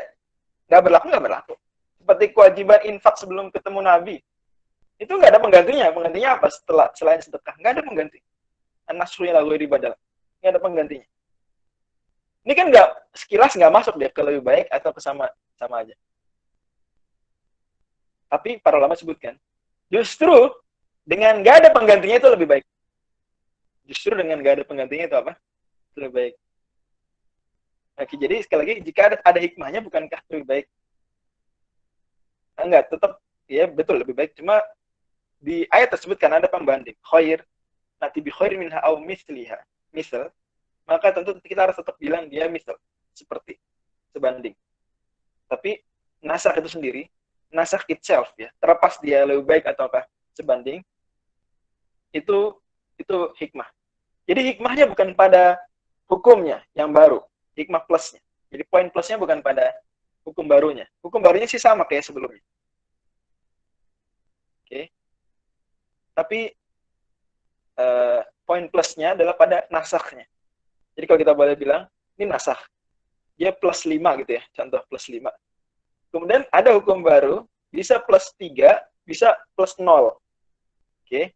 Nggak berlaku. Seperti kewajiban infak sebelum ketemu Nabi. Itu nggak ada penggantinya. Penggantinya apa selain sedekah? Nggak ada pengganti. An-nasrunya lagu badal. Nggak ada penggantinya. Ini kan sekilas nggak masuk deh ke lebih baik atau ke sama aja. Tapi para ulama sebutkan, justru dengan nggak ada penggantinya itu lebih baik. Justru dengan nggak ada penggantinya itu apa? Lebih baik. Oke, jadi sekali lagi jika ada hikmahnya bukankah lebih baik? Enggak, tetap ya betul lebih baik. Cuma di ayat tersebut kan ada pembanding khair, nanti bi khair minha au misliha. Misal, maka tentu kita harus tetap bilang dia misal, seperti sebanding. Tapi nasakh itu sendiri, nasakh itself ya, terlepas dia lebih baik ataukah sebanding, itu hikmah. Jadi hikmahnya bukan pada hukumnya yang baru, hikmah plusnya. Jadi poin plusnya bukan pada hukum barunya. Hukum barunya sih sama kayak sebelumnya. Oke. Tapi poin plusnya adalah pada nasakhnya. Jadi kalau kita boleh bilang, ini nasakh. Dia plus 5 gitu ya, contoh plus 5. Kemudian ada hukum baru, bisa plus 3, bisa plus 0. Oke.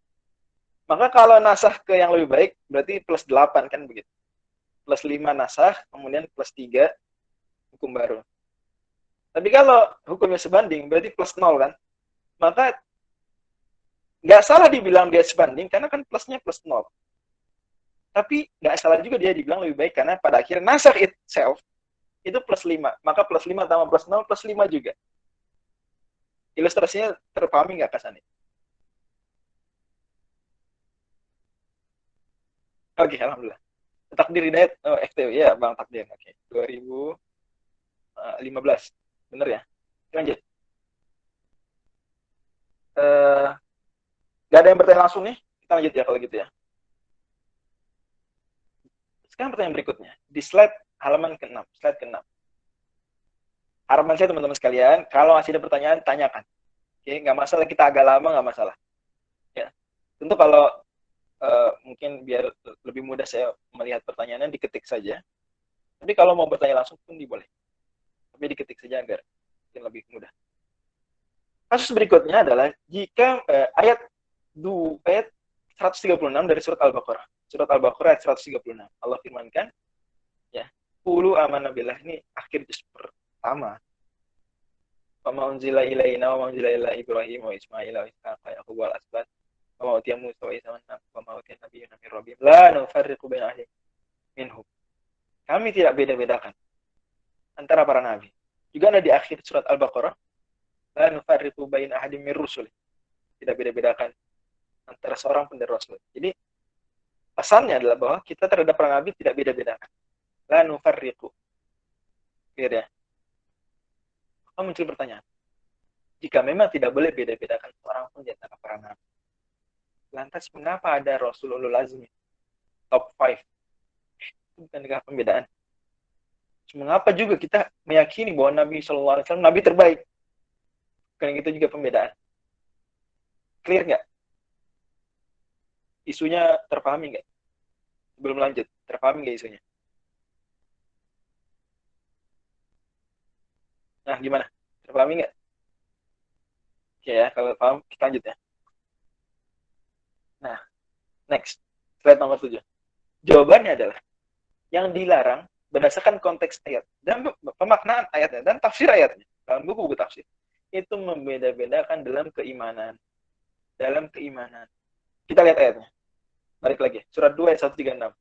Maka kalau nasakh ke yang lebih baik, berarti plus 8 kan begitu. Plus 5 nasakh, kemudian plus 3 hukum baru. Tapi kalau hukumnya sebanding, berarti plus 0 kan. Maka nggak salah dibilang dia sebanding, karena kan plusnya plus 0. Tapi nggak salah juga dia dibilang lebih baik, karena pada akhirnya nasakh itself, itu plus 5. Maka plus 5 tambah plus 0, plus 5 juga. Ilustrasinya terpahami nggak kesannya? Oke, alhamdulillah. Takdir Hidayat, FTW, ya Bang Takdir. Oke, 2015. Bener ya? Lanjut. Nggak ada yang bertanya langsung nih? Kita lanjut ya kalau gitu ya. Sekarang pertanyaan berikutnya. Di slide halaman ke-6. Slide ke-6. Harapan saya teman-teman sekalian, kalau masih ada pertanyaan, tanyakan. Oke, nggak masalah kita agak lama, nggak masalah. Ya, tentu kalau mungkin biar lebih mudah saya melihat pertanyaannya, diketik saja. Tapi kalau mau bertanya langsung pun boleh. Tapi diketik saja agar mungkin lebih mudah. Kasus berikutnya adalah jika ayat 136 dari surat Al-Baqarah. Surat Al-Baqarah ayat 136. Allah firmankan, ya, qulu amanna billah, ini akhir juz pertama. Wa ma unzila ilaina wa ma unzila ila Ibrahim wa Ismail wa Ishaq wa Yaqub wal asbat wa ma utiya Musa wa Isa wa ma utiya nabiyyuna min rabbihim la nufarriqu baina ahadin minhum. Kami tidak beda-bedakan antara para nabi. Juga ada di akhir surat Al-Baqarah, La nufarriqu baina ahadin mir rusul. Tidak beda-bedakan antara seorang pun dari Rasul. Jadi pesannya adalah bahwa kita terhadap para nabi tidak beda-bedakan. La nufarriqu. Gitu ya. Maka muncul pertanyaan. Jika memang tidak boleh beda-bedakan seorang pun di antara para nabi, lantas mengapa ada Rasulul Azmi top 5? Itu bukankah pembedaan? Mengapa juga kita meyakini bahwa Nabi SAW Nabi terbaik? Bukan itu juga pembedaan? Clear nggak? Isunya terpahami nggak? Sebelum lanjut, terpahami nggak isunya? Nah, gimana? Terpahami nggak? Oke ya, kalau paham, kita lanjut ya. Nah, next. Slide nomor 7. Jawabannya adalah, yang dilarang berdasarkan konteks ayat dan pemaknaan ayatnya dan tafsir ayatnya dalam buku-buku tafsir itu membeda-bedakan dalam keimanan. Kita lihat ayatnya. Balik lagi, surat 2 ayat 136.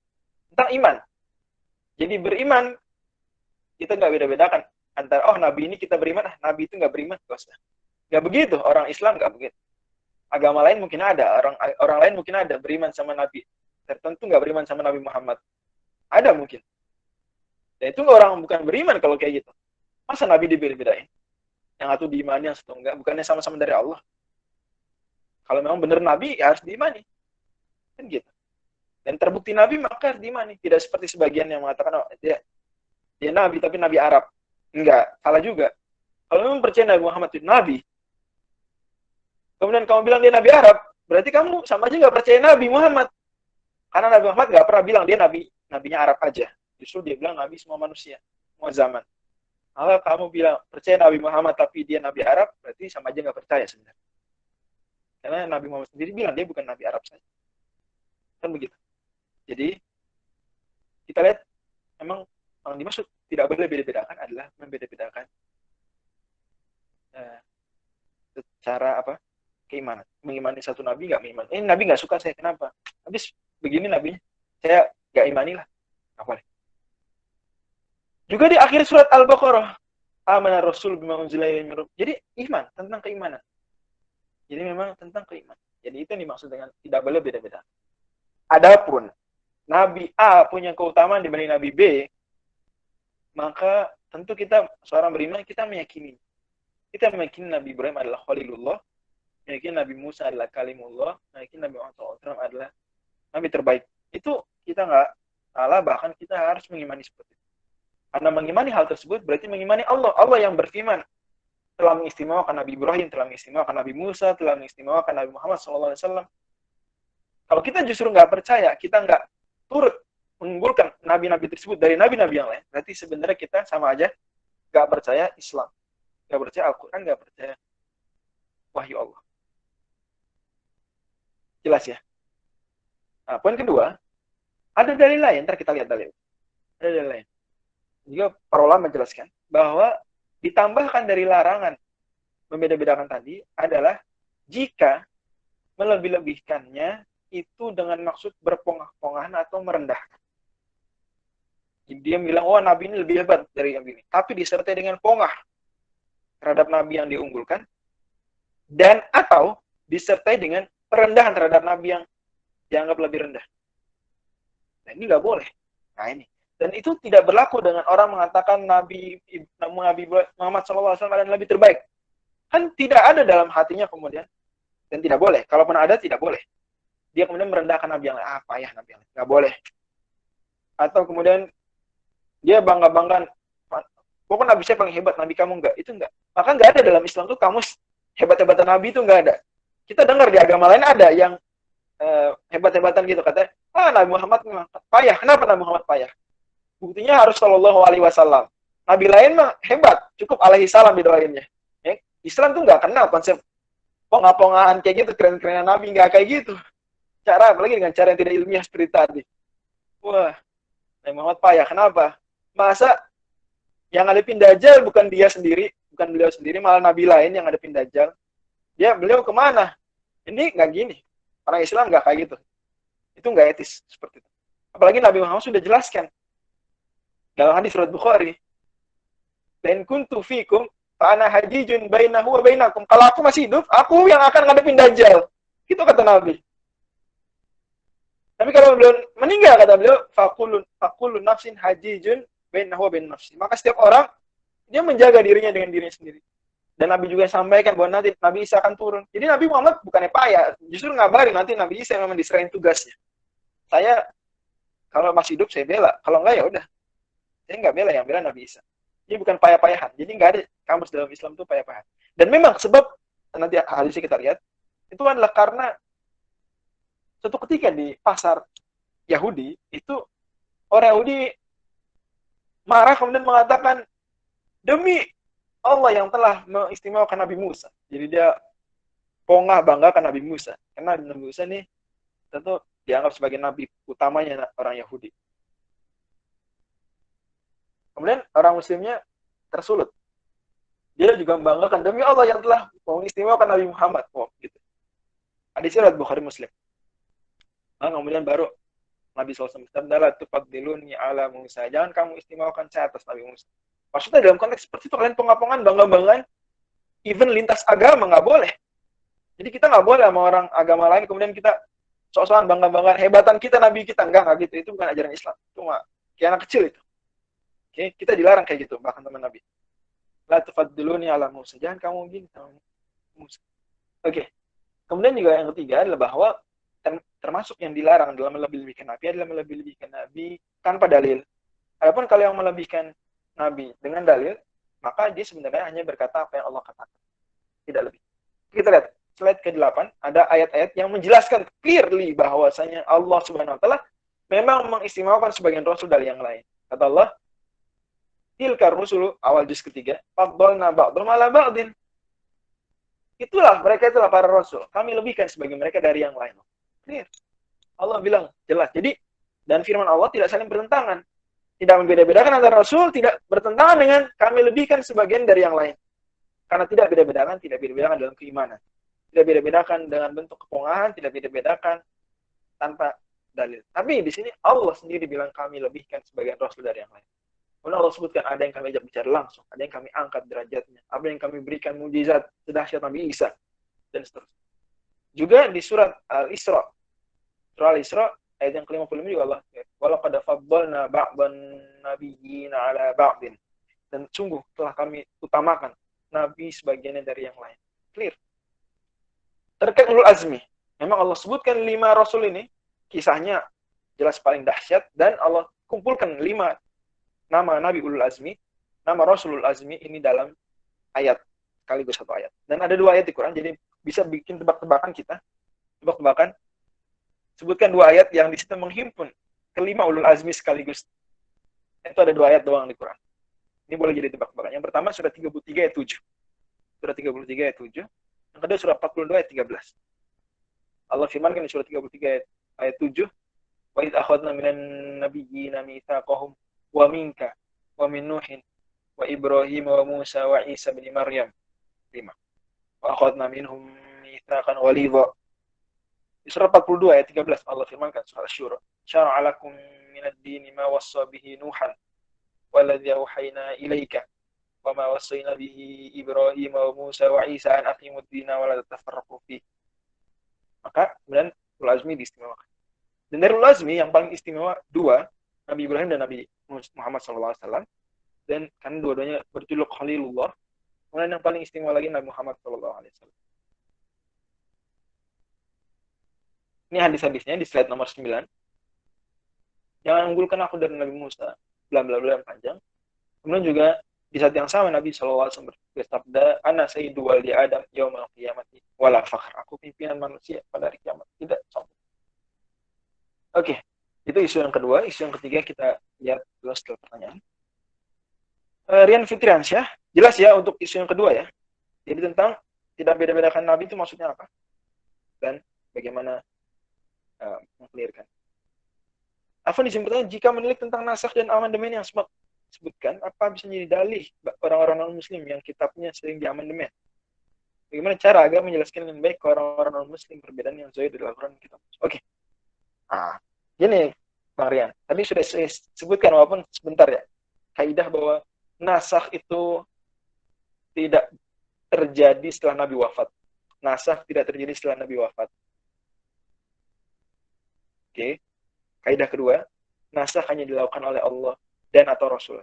Tentang iman. Jadi beriman kita nggak beda-bedakan antara nabi ini kita beriman, nabi itu nggak beriman, nggak usah. Nggak begitu, orang Islam nggak begitu. Agama lain mungkin ada, orang lain mungkin ada beriman sama nabi tertentu, nggak beriman sama Nabi Muhammad. Ada mungkin. Dan itu orang bukan beriman kalau kayak gitu. Masa Nabi dibeda-bedain? Yang satu diimani, yang satu enggak. Bukannya sama-sama dari Allah. Kalau memang benar Nabi, ya harus diimani. Kan gitu. Dan terbukti Nabi, maka harus diimani. Tidak seperti sebagian yang mengatakan, dia Nabi, tapi Nabi Arab. Enggak, salah juga. Kalau memang percaya Nabi Muhammad itu Nabi, kemudian kamu bilang dia Nabi Arab, berarti kamu sama aja nggak percaya Nabi Muhammad. Karena Nabi Muhammad nggak pernah bilang dia nabinya Arab aja. Justru dia bilang Nabi semua manusia, semua zaman. Kalau kamu bilang percaya Nabi Muhammad tapi dia Nabi Arab, berarti sama aja nggak percaya sebenarnya. Karena Nabi Muhammad sendiri bilang dia bukan Nabi Arab saja. Kan begitu. Jadi, kita lihat memang yang dimaksud tidak boleh beda-bedakan adalah membeda-bedakan secara keimanan. Mengimani satu Nabi, nggak mengimani. Ini Nabi nggak suka saya, kenapa? Habis begini Nabinya, saya nggak imani lah. Apa? Juga di akhir surat Al-Baqarah, amana Rasul bima unzila ilaihi min rabbih. Jadi iman, tentang keimanan. Jadi memang tentang keimanan. Jadi itu yang dimaksud dengan tidak boleh beda-beda. Adapun Nabi A punya keutamaan dibanding Nabi B, maka tentu kita seorang beriman kita meyakini. Kita meyakini Nabi Ibrahim adalah Khalilullah, meyakini Nabi Musa adalah Kalimullah, meyakini Nabi Muhammad SAW adalah Nabi terbaik. Itu kita nggak salah, bahkan kita harus mengimani seperti itu. Karena mengimani hal tersebut berarti mengimani Allah. Allah yang berfirman telah mengistimewakan Nabi Ibrahim, telah mengistimewakan Nabi Musa, telah mengistimewakan Nabi Muhammad SAW. Kalau kita justru nggak percaya, kita nggak turut mengunggulkan nabi-nabi tersebut dari nabi-nabi yang lain, berarti sebenarnya kita sama aja nggak percaya Islam, nggak percaya Al-Quran, nggak percaya wahyu Allah. Jelas ya? Nah, poin kedua, ada dalil lain, ntar kita lihat dalil. Ada dalil lain. Juga para ulama menjelaskan bahwa ditambahkan dari larangan membeda-bedakan tadi adalah jika melebih-lebihkannya itu dengan maksud berpongah-pongahan atau merendahkan. Jadi dia bilang, Nabi ini lebih hebat dari yang ini. Tapi disertai dengan pongah terhadap Nabi yang diunggulkan. Dan atau disertai dengan perendahan terhadap Nabi yang dianggap lebih rendah. Nah ini nggak boleh. Nah ini. Dan itu tidak berlaku dengan orang mengatakan Nabi Muhammad SAW adalah Nabi terbaik. Kan tidak ada dalam hatinya kemudian. Dan tidak boleh. Kalaupun ada, tidak boleh. Dia kemudian merendahkan Nabi yang lain. Payah Nabi yang lain. Nggak boleh. Atau kemudian dia bangga-banggaan. Pokoknya Nabi saya paling hebat, Nabi kamu enggak. Itu enggak. Maka enggak ada dalam Islam tuh kamus hebat-hebatan Nabi itu enggak ada. Kita dengar di agama lain ada yang hebat-hebatan gitu. Katanya, Nabi Muhammad payah. Kenapa Nabi Muhammad payah? Buktinya harus Shallallahu Alaihi Wasallam. Nabi lain mah hebat, cukup alaihi salam didoainnya. Ya? Islam tuh nggak kenal konsep pongah-pongahan kayak gitu, keren-kerenan Nabi, nggak kayak gitu. Apalagi dengan cara yang tidak ilmiah seperti tadi. Wah, Nabi Muhammad payah. Kenapa? Masa yang ngadepin Dajjal bukan dia sendiri, bukan beliau sendiri, malah Nabi lain yang ngadepin Dajjal. Beliau kemana? Ini nggak gini. Orang Islam nggak kayak gitu. Itu nggak etis seperti itu. Apalagi Nabi Muhammad sudah jelaskan dalam hadis surat Bukhari, "Dan kuntu fikum fa ana hajijun bainahu wa bainakum. Kalau aku masih hidup, aku yang akan ngadepin Dajjal. Itu kata Nabi. Tapi kalau beliau meninggal, kata beliau, fakulun nafsin hajijun bainahu wa bain nafsi. Maka setiap orang dia menjaga dirinya dengan dirinya sendiri. Dan Nabi juga sampaikan bahwa nanti Nabi Isa akan turun. Jadi Nabi Muhammad bukannya payah, justru ngabarin nanti Nabi Isa memang diserahin tugasnya. Saya kalau masih hidup saya bela, kalau enggak ya udah. Saya nggak bela, yang bela Nabi Isa. Ini bukan payah-payahan. Jadi nggak ada kamus dalam Islam itu payah-payahan. Dan memang sebab nanti hadisnya kita lihat itu adalah karena suatu ketika di pasar Yahudi itu orang Yahudi marah kemudian mengatakan demi Allah yang telah mengistimewakan Nabi Musa. Jadi dia pongah banggakan Nabi Musa. Karena Nabi Musa ini tentu dianggap sebagai nabi utamanya orang Yahudi. Kemudian orang muslimnya tersulut. Dia juga membanggakan demi Allah yang telah mengistimewakan Nabi Muhammad. Oh, gitu. Hadisnya riwayat Bukhari Muslim. Nah, kemudian baru Nabi SAW bersabda, "La tufaddiluni ala Musa." Jangan kamu istimewakan saya atas Nabi Musa. Maksudnya dalam konteks seperti itu kalian pengap-pengan, bangga-banggaan, even lintas agama nggak boleh. Jadi kita nggak boleh sama orang agama lain kemudian kita sok-sokan bangga-banggaan hebatan kita Nabi kita enggak gitu. Itu bukan ajaran Islam. Itu mah kayak anak kecil itu. Oke, kita dilarang kayak gitu bahkan teman Nabi. La tufaddiluni ala Musa. Jangan kamu gini sama Musa. Oke. Kemudian juga yang ketiga adalah bahwa termasuk yang dilarang dalam melebih-lebihkan Nabi adalah melebih-lebihkan Nabi tanpa dalil. Adapun kalau yang melebihkan Nabi dengan dalil, maka dia sebenarnya hanya berkata apa yang Allah katakan. Tidak lebih. Kita lihat slide ke-8, ada ayat-ayat yang menjelaskan clearly bahwasanya Allah Subhanahu wa taala memang mengistimewakan sebagian rasul dari yang lain. Kata Allah, tilkar rusulu, awal juz ketiga, faddalna ba'dhum ala ba'din. Itulah para rasul. Kami lebihkan sebagian mereka dari yang lain. Clear. Allah bilang jelas. Jadi dan firman Allah tidak saling bertentangan. Tidak membeda-bedakan antara rasul, tidak bertentangan dengan kami lebihkan sebagian dari yang lain. Karena tidak beda-bedakan dalam keimanan. Tidak beda-bedakan dengan bentuk kepongahan, tidak beda-bedakan tanpa dalil. Tapi di sini Allah sendiri bilang kami lebihkan sebagian rasul dari yang lain. Kemudian Allah sebutkan ada yang kami ajak bicara langsung, ada yang kami angkat derajatnya, ada yang kami berikan mukjizat sedahsyat Nabi Isa dan seterusnya. Juga di surat Al-Isra. Surah Al-Isra ayat yang ke-55 juga Allah walaqad faddalna ba'dan nabiyyina 'ala ba'din. Dan sungguh telah kami utamakan nabi sebagiannya dari yang lain. Clear. Terkait ulul azmi, memang Allah sebutkan 5 rasul ini kisahnya jelas paling dahsyat dan Allah kumpulkan 5 nama nabi ulul azmi, nama rasul ulul azmi ini dalam ayat sekaligus satu ayat. Dan ada 2 ayat di Quran jadi bisa bikin tebak-tebakan kita. Tebak-tebakan sebutkan 2 ayat yang di situ menghimpun kelima ulul azmi sekaligus. Itu ada 2 ayat doang di Quran. Ini boleh jadi tebak-tebakan. Yang pertama surat 33 ayat 7. Surat 33 ayat 7. Yang kedua surat 42 ayat 13. Allah firmankan di surat 33 ayat 7, "Wa idz akhadna minan nabiyyina mitsaqahum wa minka wa min Nuhin wa Ibrahim wa Musa wa Isa bin Maryam." 5. Wa akhadna minhum mitsaqan ghalidha. Di surat 42 ayat 13 Allah firmankan surat Asy-Syura, "Syara'a lakum minad dini ma wassa bihi Nuhan waladzi auhayna ilaika wa ma wassayna bihi Ibrahim wa Musa wa Isa an aqimud dina wa la tatafarraqu fi." Maka kemudian ulul azmi diistimewakan. Dan dari ulul azmi yang paling istimewa 2, Nabi Ibrahim dan Nabi Muhammad SAW. Dan kan dua-duanya berjuluk Khalilullah. Kemudian yang paling istimewa lagi Nabi Muhammad SAW. Ini hadis-hadisnya di slide nomor 9. Jangan unggulkan aku dari Nabi Musa. Bla bla bla yang panjang. Kemudian juga di saat yang sama Nabi SAW bersabda, "Ana sayyidu waladi Adam yaumal qiyamati wala fakhr." Aku pimpinan manusia pada hari kiamat, tidak sombong. Oke, itu isu yang kedua. Isu yang ketiga kita lihat dulu setelah pertanyaan. Rian Fitriansyah, jelas ya untuk isu yang kedua ya. Jadi tentang tidak beda-bedakan Nabi itu maksudnya apa? Dan bagaimana mengklirkan. Afwan izin bertanya, jika menilik tentang nasakh dan amandemen yang sebutkan, apa bisa menjadi dalih orang-orang non-muslim yang kitabnya sering diamandemen? Bagaimana cara agar menjelaskan dengan baik ke orang-orang non-muslim perbedaan yang zahir dari Al-Quran kitab? Oke. Gini Bang Rian, tadi sudah saya sebutkan walaupun sebentar ya, kaidah bahwa nasakh itu tidak terjadi setelah Nabi wafat. Nasakh tidak terjadi setelah Nabi wafat. Oke. Kaidah kedua, nasakh hanya dilakukan oleh Allah dan atau Rasul.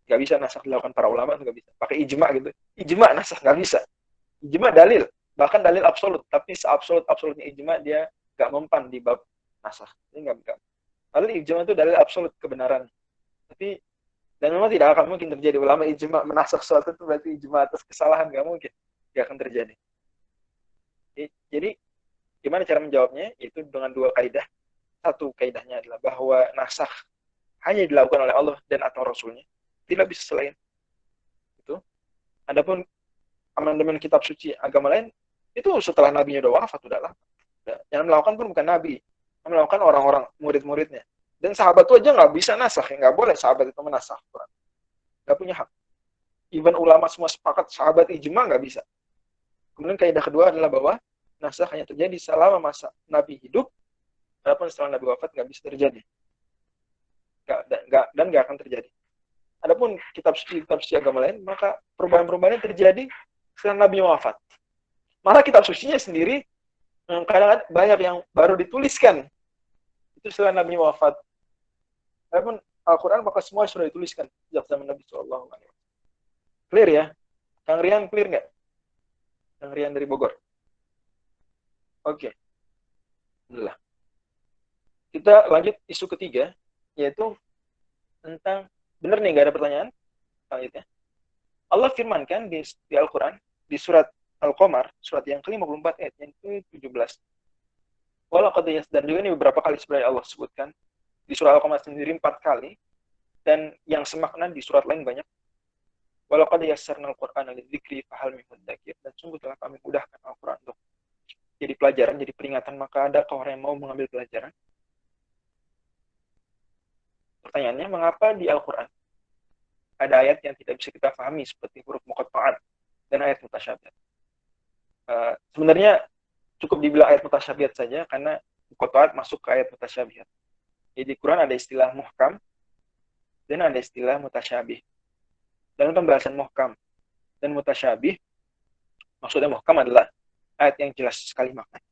Nggak bisa nasakh dilakukan para ulama, nggak bisa. Pakai ijma gitu. Ijma nasakh nggak bisa. Ijma dalil, bahkan dalil absolut. Tapi seabsolut-absolutnya ijma dia nggak mempan di bab nasakh. Ini nggak. Padahal ijma itu dalil absolut kebenaran. Tapi dan memang tidak akan mungkin terjadi ulama ijma menasakh sesuatu itu berarti ijma atas kesalahan, nggak mungkin. Nggak akan terjadi. Jadi gimana cara menjawabnya? Itu dengan dua kaidah. Satu kaidahnya adalah bahwa nasakh hanya dilakukan oleh Allah dan atau Rasulnya. Tidak bisa selain itu. Adapun amandemen kitab suci agama lain itu setelah nabinya udah wafat, udah lama. Yang melakukan pun bukan nabi, yang melakukan orang-orang murid-muridnya. Dan sahabat itu aja nggak bisa nasakh, nggak boleh sahabat itu menasakh Quran, nggak punya hak. Even ulama semua sepakat sahabat ijma nggak bisa. Kemudian kaidah kedua adalah bahwa nasakh hanya terjadi selama masa nabi hidup, adapun setelah nabi wafat nggak bisa terjadi, dan nggak akan terjadi. Adapun kitab suci agama lain, maka perubahan-perubahan terjadi setelah Nabi wafat. Malah kitab sucinya sendiri kadang-kadang banyak yang baru dituliskan itu setelah Nabi wafat. Adapun Al-Quran maka semua sudah dituliskan sejak zaman Nabi SAW. Clear ya? Kang Rian clear nggak? Kang Rian dari Bogor. Oke. Alhamdulillah. Kita lanjut isu ketiga, yaitu tentang benar nih, nggak ada pertanyaan selanjutnya. Allah firmankan di Al-Quran, di surat Al-Qamar, surat yang ke-54 ayat yang ke-17. Dan juga ini beberapa kali sebenarnya Allah sebutkan. Di surat Al-Qamar sendiri 4 kali, dan yang semakna di surat lain banyak. Walaqad yassarnal Qur'ana lidzikri fahal min mudzakir. Dan sungguh telah kami mudahkan Al-Quran untuk jadi pelajaran, jadi peringatan, maka ada orang yang mau mengambil pelajaran. Pertanyaannya, mengapa di Al-Quran ada ayat yang tidak bisa kita pahami seperti huruf muqatta'at dan ayat mutasyabihat? Sebenarnya cukup dibilang ayat mutasyabihat saja karena muqatta'at masuk ke ayat mutasyabihat. Jadi di Quran ada istilah muhkam dan ada istilah mutasyabih. Dalam pembahasan muhkam dan mutasyabih, maksudnya muhkam adalah ayat yang jelas sekali maknanya.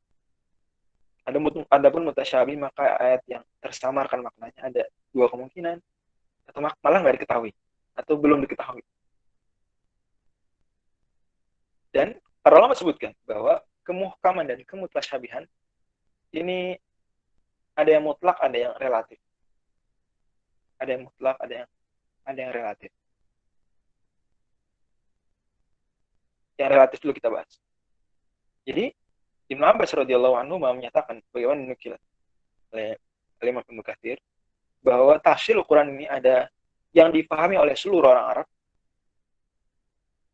Adapun mutasyabih maka ayat yang tersamarkan maknanya, ada dua kemungkinan, atau malah nggak diketahui atau belum diketahui. Dan para ulama sebutkan bahwa kemuhkaman dan kemutasyabihan ini ada yang mutlak, ada yang relatif. Ada yang mutlak, ada yang relatif. Yang relatif dulu kita bahas. Jadi Ibnu Abbas radhiyallahu anhu menyatakan bagaimana dinukil oleh Imam Ibnu Katsir bahwa tafsir Al-Quran ini ada yang dipahami oleh seluruh orang Arab,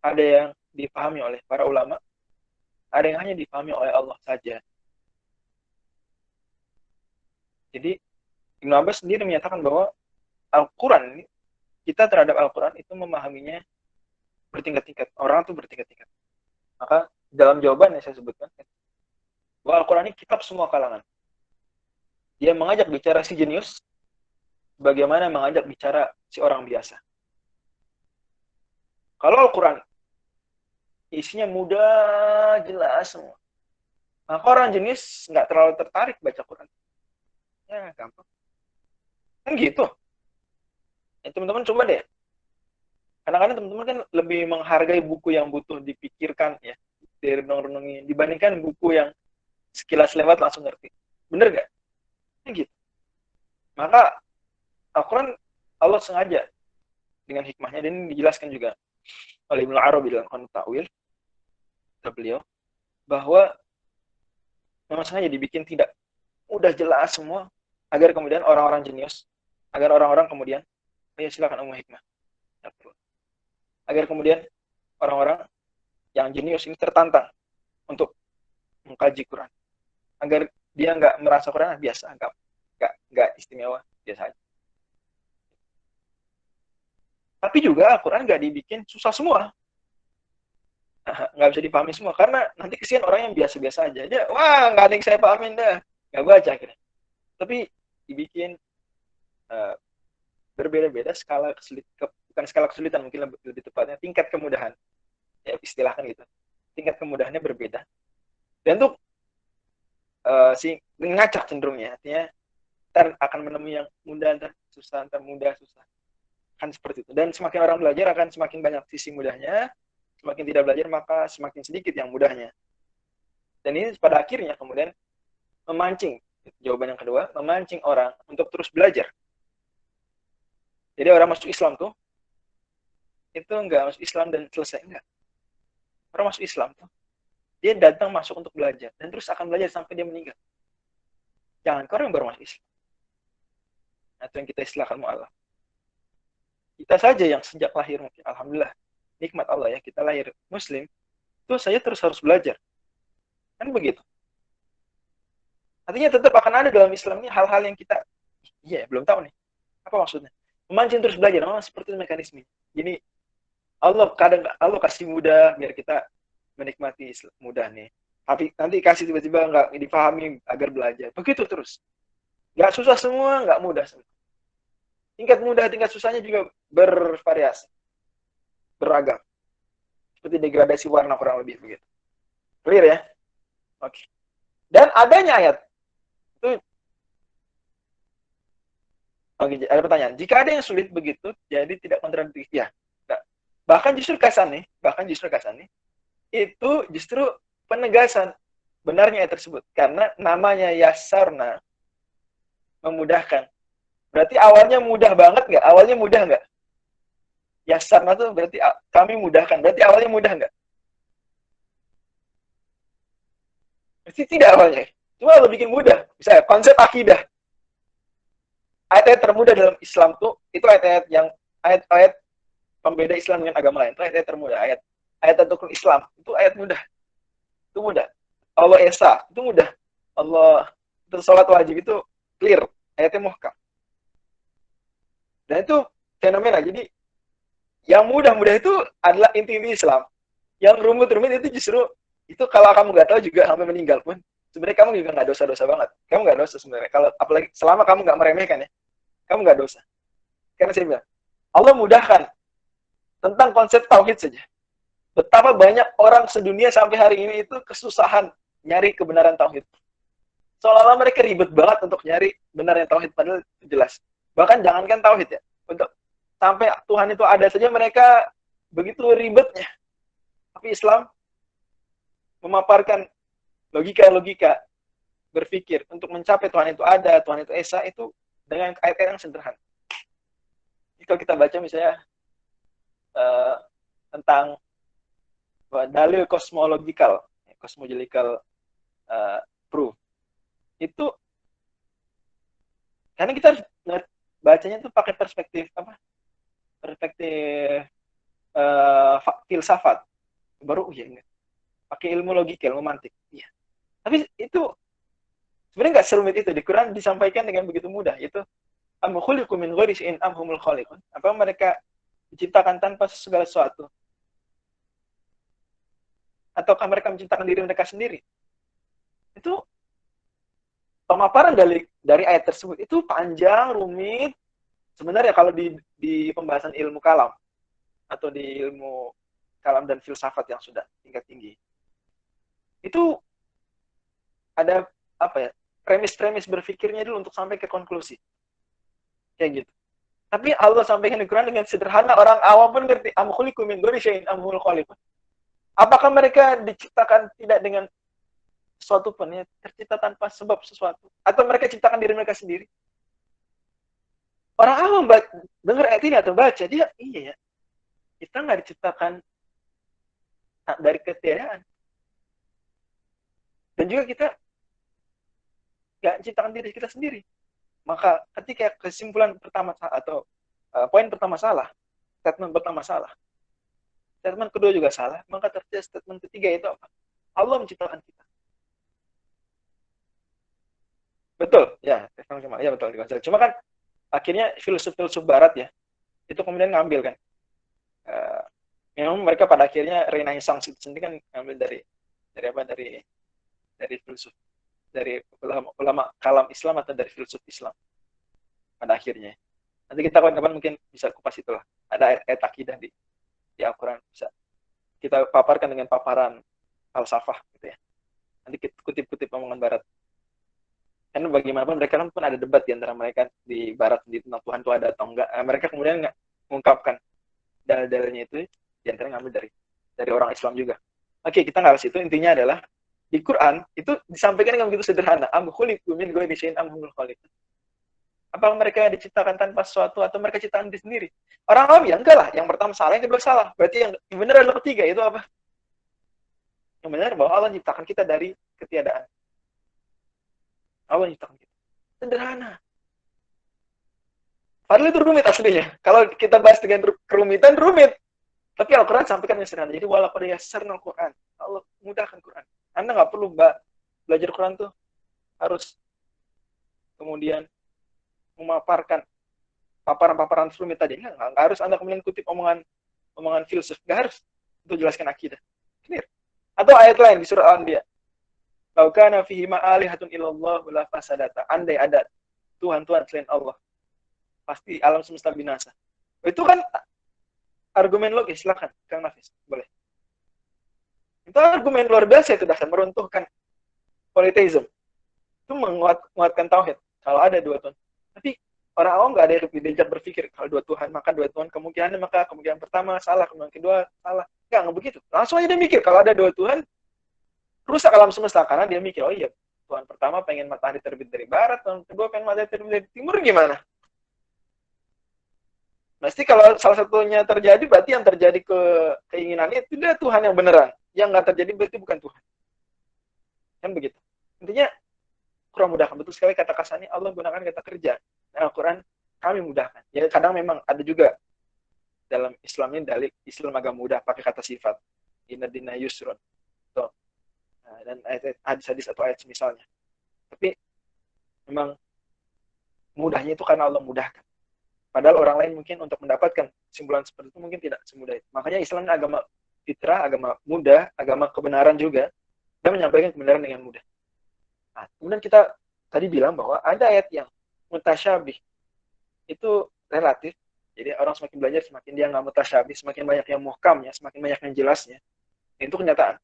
ada yang dipahami oleh para ulama, ada yang hanya dipahami oleh Allah saja. Jadi Ibnu Abbas sendiri menyatakan bahwa Al-Quran, kita terhadap Al-Quran itu memahaminya bertingkat-tingkat. Orang itu bertingkat-tingkat. Maka dalam jawaban yang saya sebutkan, bahwa Al-Quran ini kitab semua kalangan. Dia mengajak bicara si jenius, bagaimana mengajak bicara si orang biasa. Kalau Al-Quran isinya mudah, jelas semua, maka orang jenius nggak terlalu tertarik baca Quran. Ya, gampang. Kan gitu. Ya, teman-teman coba deh. Kadang-kadang teman-teman kan lebih menghargai buku yang butuh dipikirkan, ya, direnung-renungi, dibandingkan buku yang sekilas lewat langsung ngerti. Bener gak? Ya, gitu. Maka Al-Quran Allah sengaja dengan hikmahnya, dan ini dijelaskan juga oleh Ibnu Arabi dalam Qanun Ta'wil, kata beliau, bahwa memang sengaja dibikin tidak udah jelas semua, agar kemudian orang-orang jenius, agar orang-orang kemudian, ya silakan umum hikmah, agar kemudian orang-orang yang jenius ini tertantang untuk mengkaji Quran, agar dia nggak merasa Quran biasa, nggak istimewa, biasa aja. Tapi juga Al-Quran nggak dibikin susah semua, nggak bisa dipahami semua, karena nanti kesian orang yang biasa-biasa aja. Dia, wah nggak ada yang saya pahamin dah, nggak baca akhirnya. Tapi dibikin berbeda-beda skala bukan skala kesulitan, mungkin lebih tepatnya tingkat kemudahan. Ya, istilahkan gitu. Tingkat kemudahannya berbeda. Dan tuh si ngacak cenderungnya, artinya ntar akan menemui yang mudah, ntar susah, ntar mudah, susah. Kan seperti itu. Dan semakin orang belajar akan semakin banyak sisi mudahnya, semakin tidak belajar maka semakin sedikit yang mudahnya. Dan ini pada akhirnya kemudian memancing, jawaban yang kedua, memancing orang untuk terus belajar. Jadi orang masuk Islam tuh, itu enggak masuk Islam dan selesai, enggak. Orang masuk Islam tuh, dia datang masuk untuk belajar, dan terus akan belajar sampai dia meninggal. Jangan ke orang yang baru masuk Islam. Atau yang kita istilahkan mu'alaf. Kita saja yang sejak lahir mungkin, alhamdulillah, nikmat Allah ya, kita lahir Muslim, itu saya terus harus belajar. Kan begitu. Artinya tetap akan ada dalam Islam ini hal-hal yang kita, belum tahu nih. Apa maksudnya? Memancing terus belajar, seperti itu mekanisme. Jadi Allah kasih mudah biar kita menikmati mudah nih. Tapi nanti kasih tiba-tiba nggak dipahami agar belajar. Begitu terus. Nggak susah semua, nggak mudah semua. Tingkat mudah, tingkat susahnya juga bervariasi. Beragam. Seperti degradasi warna kurang lebih begitu. Clear ya? Oke. Dan adanya ayat. Itu. Oke, ada pertanyaan. Jika ada yang sulit begitu, jadi tidak kontradiktif. Ya. Bahkan justru kasan nih, itu justru penegasan benarnya ayat tersebut. Karena namanya yasarna, memudahkan. Berarti awalnya mudah banget nggak? Awalnya mudah nggak? Yasarna tuh berarti kami mudahkan. Berarti awalnya mudah nggak? Berarti tidak awalnya. Cuma lo bikin mudah. Misalnya konsep akidah. Ayat-ayat termudah dalam Islam tuh, itu ayat-ayat pembeda Islam dengan agama lain. Itu ayat-ayat termudah. Ayat rukun Islam. Itu ayat mudah. Itu mudah. Allah Esa. Itu mudah. Allah. Itu sholat wajib. Itu clear. Ayatnya muhkam. Dan itu fenomena. Jadi, yang mudah-mudah itu adalah inti-inti Islam. Yang rumit-rumit itu justru, itu kalau kamu nggak tahu juga sampai meninggal pun, sebenarnya kamu juga nggak dosa-dosa banget. Kamu nggak dosa sebenarnya. Kalau apalagi selama kamu nggak meremehkan ya, kamu nggak dosa. Karena saya bilang, Allah mudahkan tentang konsep tauhid saja. Betapa banyak orang sedunia sampai hari ini itu kesusahan nyari kebenaran tauhid. Seolah-olah mereka ribet banget untuk nyari benaran tauhid, padahal jelas. Bahkan jangankan tauhid ya, untuk sampai Tuhan itu ada saja mereka begitu ribetnya. Tapi Islam memaparkan logika-logika berpikir untuk mencapai Tuhan itu ada, Tuhan itu esa, itu dengan ayat-ayat yang sederhana. Kalau kita baca misalnya tentang dalil kosmological proof, itu karena kita bacanya tuh pakai perspektif filsafat, baru enggak pakai ilmu logika, ilmu mantik. Iya. Tapi itu sebenarnya nggak serumit itu. Di Quran disampaikan dengan begitu mudah. Itu am khuliqu min ghairi syai'in am humul khaliqun. Apa mereka diciptakan tanpa segala sesuatu? Ataukah mereka menciptakan diri mereka sendiri? Itu pemaparan dari ayat tersebut itu panjang, rumit. Sebenarnya kalau di pembahasan ilmu kalam atau di ilmu kalam dan filsafat yang sudah tingkat tinggi, itu ada premis-premis berpikirnya dulu untuk sampai ke konklusi kayak gitu. Tapi Allah sampaikan di Quran dengan sederhana, orang awam pun ngerti. Am khuliqu min ghairi syai'in am humul khaliqun. Apakah mereka diciptakan tidak dengan sesuatu pun, ya, tercipta tanpa sebab sesuatu, atau mereka ciptakan diri mereka sendiri? Orang awam dengar ayat ini atau baca, dia iya ya, kita nggak diciptakan dari ketiadaan. Dan juga kita nggak ciptakan diri kita sendiri. Maka ketika kesimpulan pertama atau poin pertama salah, statement pertama salah, statement kedua juga salah, maka terjadi statement ketiga itu apa? Allah menciptakan kita. Betul, ya, ya betul. Cuma kan akhirnya filsuf-filsuf Barat ya, itu kemudian ngambil kan. Memang mereka pada akhirnya Renaissance itu sendiri kan ngambil dari filsuf, dari ulama kalam Islam atau dari filsuf Islam pada akhirnya. Nanti kita kapan-kapan mungkin bisa kupas itulah. Ada ayat-ayat akidah di Al-Quran. Bisa kita paparkan dengan paparan falsafah gitu ya. Nanti kita kutip-kutip omongan Barat. Karena bagaimanapun mereka kan pun ada debat di antara mereka di Barat di tentang Tuhan itu ada atau enggak. Mereka kemudian mengungkapkan dalil-dalilnya itu di antara ngambil dari orang Islam juga. Oke, kita nggak bahas itu. Intinya adalah di Quran itu disampaikan dengan begitu sederhana. Am khuliqu min ghairi syai'in am humul khaliqun. Apakah mereka diciptakan tanpa sesuatu atau mereka ciptaan diri sendiri? Orang awam ya enggak lah. Yang pertama salah, yang kedua salah. Berarti yang benar adalah ketiga. Itu apa? Yang benar bahwa Allah menciptakan kita dari ketiadaan. Allah menciptakan kita. Sederhana. Padahal itu rumit aslinya. Kalau kita bahas dengan kerumitan, rumit. Tapi Al-Quran sampaikan yang sederhana. Jadi walaupun yassarna Al-Quran, Allah mudahkan Quran. Anda nggak perlu belajar Quran tuh harus kemudian memaparkan paparan-paparan rumit tadi. Nggak harus Anda kemudian kutip omongan filsuf. Nggak harus. Untuk jelaskan akidah. Clear. Atau ayat lain di surah Al-Anbiya. Lau kana fihi ma'alihatun illallah la fasadata. Andai ada Tuhan-Tuhan selain Allah, pasti alam semesta binasa. Itu kan argumen logis, silakan Kang Nafis, boleh. Itu argumen luar biasa itu dasar meruntuhkan polytheism. Itu menguatkan tauhid. Kalau ada dua Tuhan. Tapi orang awam nggak ada yang diajak berpikir kalau dua Tuhan, maka dua Tuhan kemungkinan pertama salah, kemungkinan kedua salah. Nggak begitu. Langsung aja dia mikir kalau ada dua Tuhan, rusak alam semesta karena dia mikir, oh iya, Tuhan pertama pengen matahari terbit dari barat, Tuhan kedua pengen matahari terbit dari timur, gimana? Pasti kalau salah satunya terjadi, berarti yang terjadi keinginannya itu dia Tuhan yang beneran. Yang nggak terjadi berarti bukan Tuhan. Kan begitu. Intinya, kurang mudahkan. Betul sekali kata kasarnya, Allah gunakan kata kerja. Nah, Al-Quran, kami mudahkan. Ya kadang memang ada juga dalam Islam ini dalil Islam agak mudah pakai kata sifat. Inna dina yusrun. Tuh. Nah, dan hadis-hadis atau ayat misalnya. Tapi memang mudahnya itu karena Allah mudahkan. Padahal orang lain mungkin untuk mendapatkan kesimpulan seperti itu mungkin tidak semudah itu. Makanya Islam agama fitrah, agama mudah, agama kebenaran juga, dan menyampaikan kebenaran dengan mudah. Nah, kemudian kita tadi bilang bahwa ada ayat yang mutasyabih. Itu relatif. Jadi orang semakin belajar, semakin dia nggak mutasyabih, semakin banyak yang muhkamnya, semakin banyak yang jelasnya. Itu kenyataan.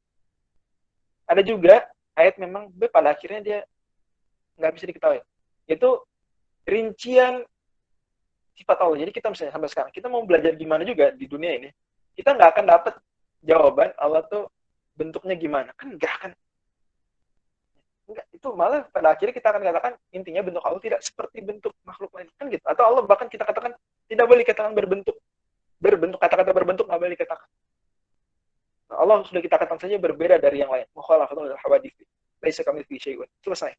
Ada juga ayat memang pada akhirnya dia nggak bisa diketahui. Itu rincian sifat Allah. Jadi kita misalnya sampai sekarang, kita mau belajar gimana juga di dunia ini, kita nggak akan dapat jawaban Allah tuh bentuknya gimana. Kan nggak akan. Enggak, itu malah pada akhirnya kita akan katakan intinya bentuk Allah tidak seperti bentuk makhluk lain. Kan gitu. Atau Allah bahkan kita katakan tidak boleh dikatakan berbentuk. Kata-kata berbentuk nggak boleh dikatakan. Nah, Allah sudah kita katakan saja berbeda dari yang lain. Mukhalafatan lil hawadits. Laisa kamitslihi syai'un. Selesai.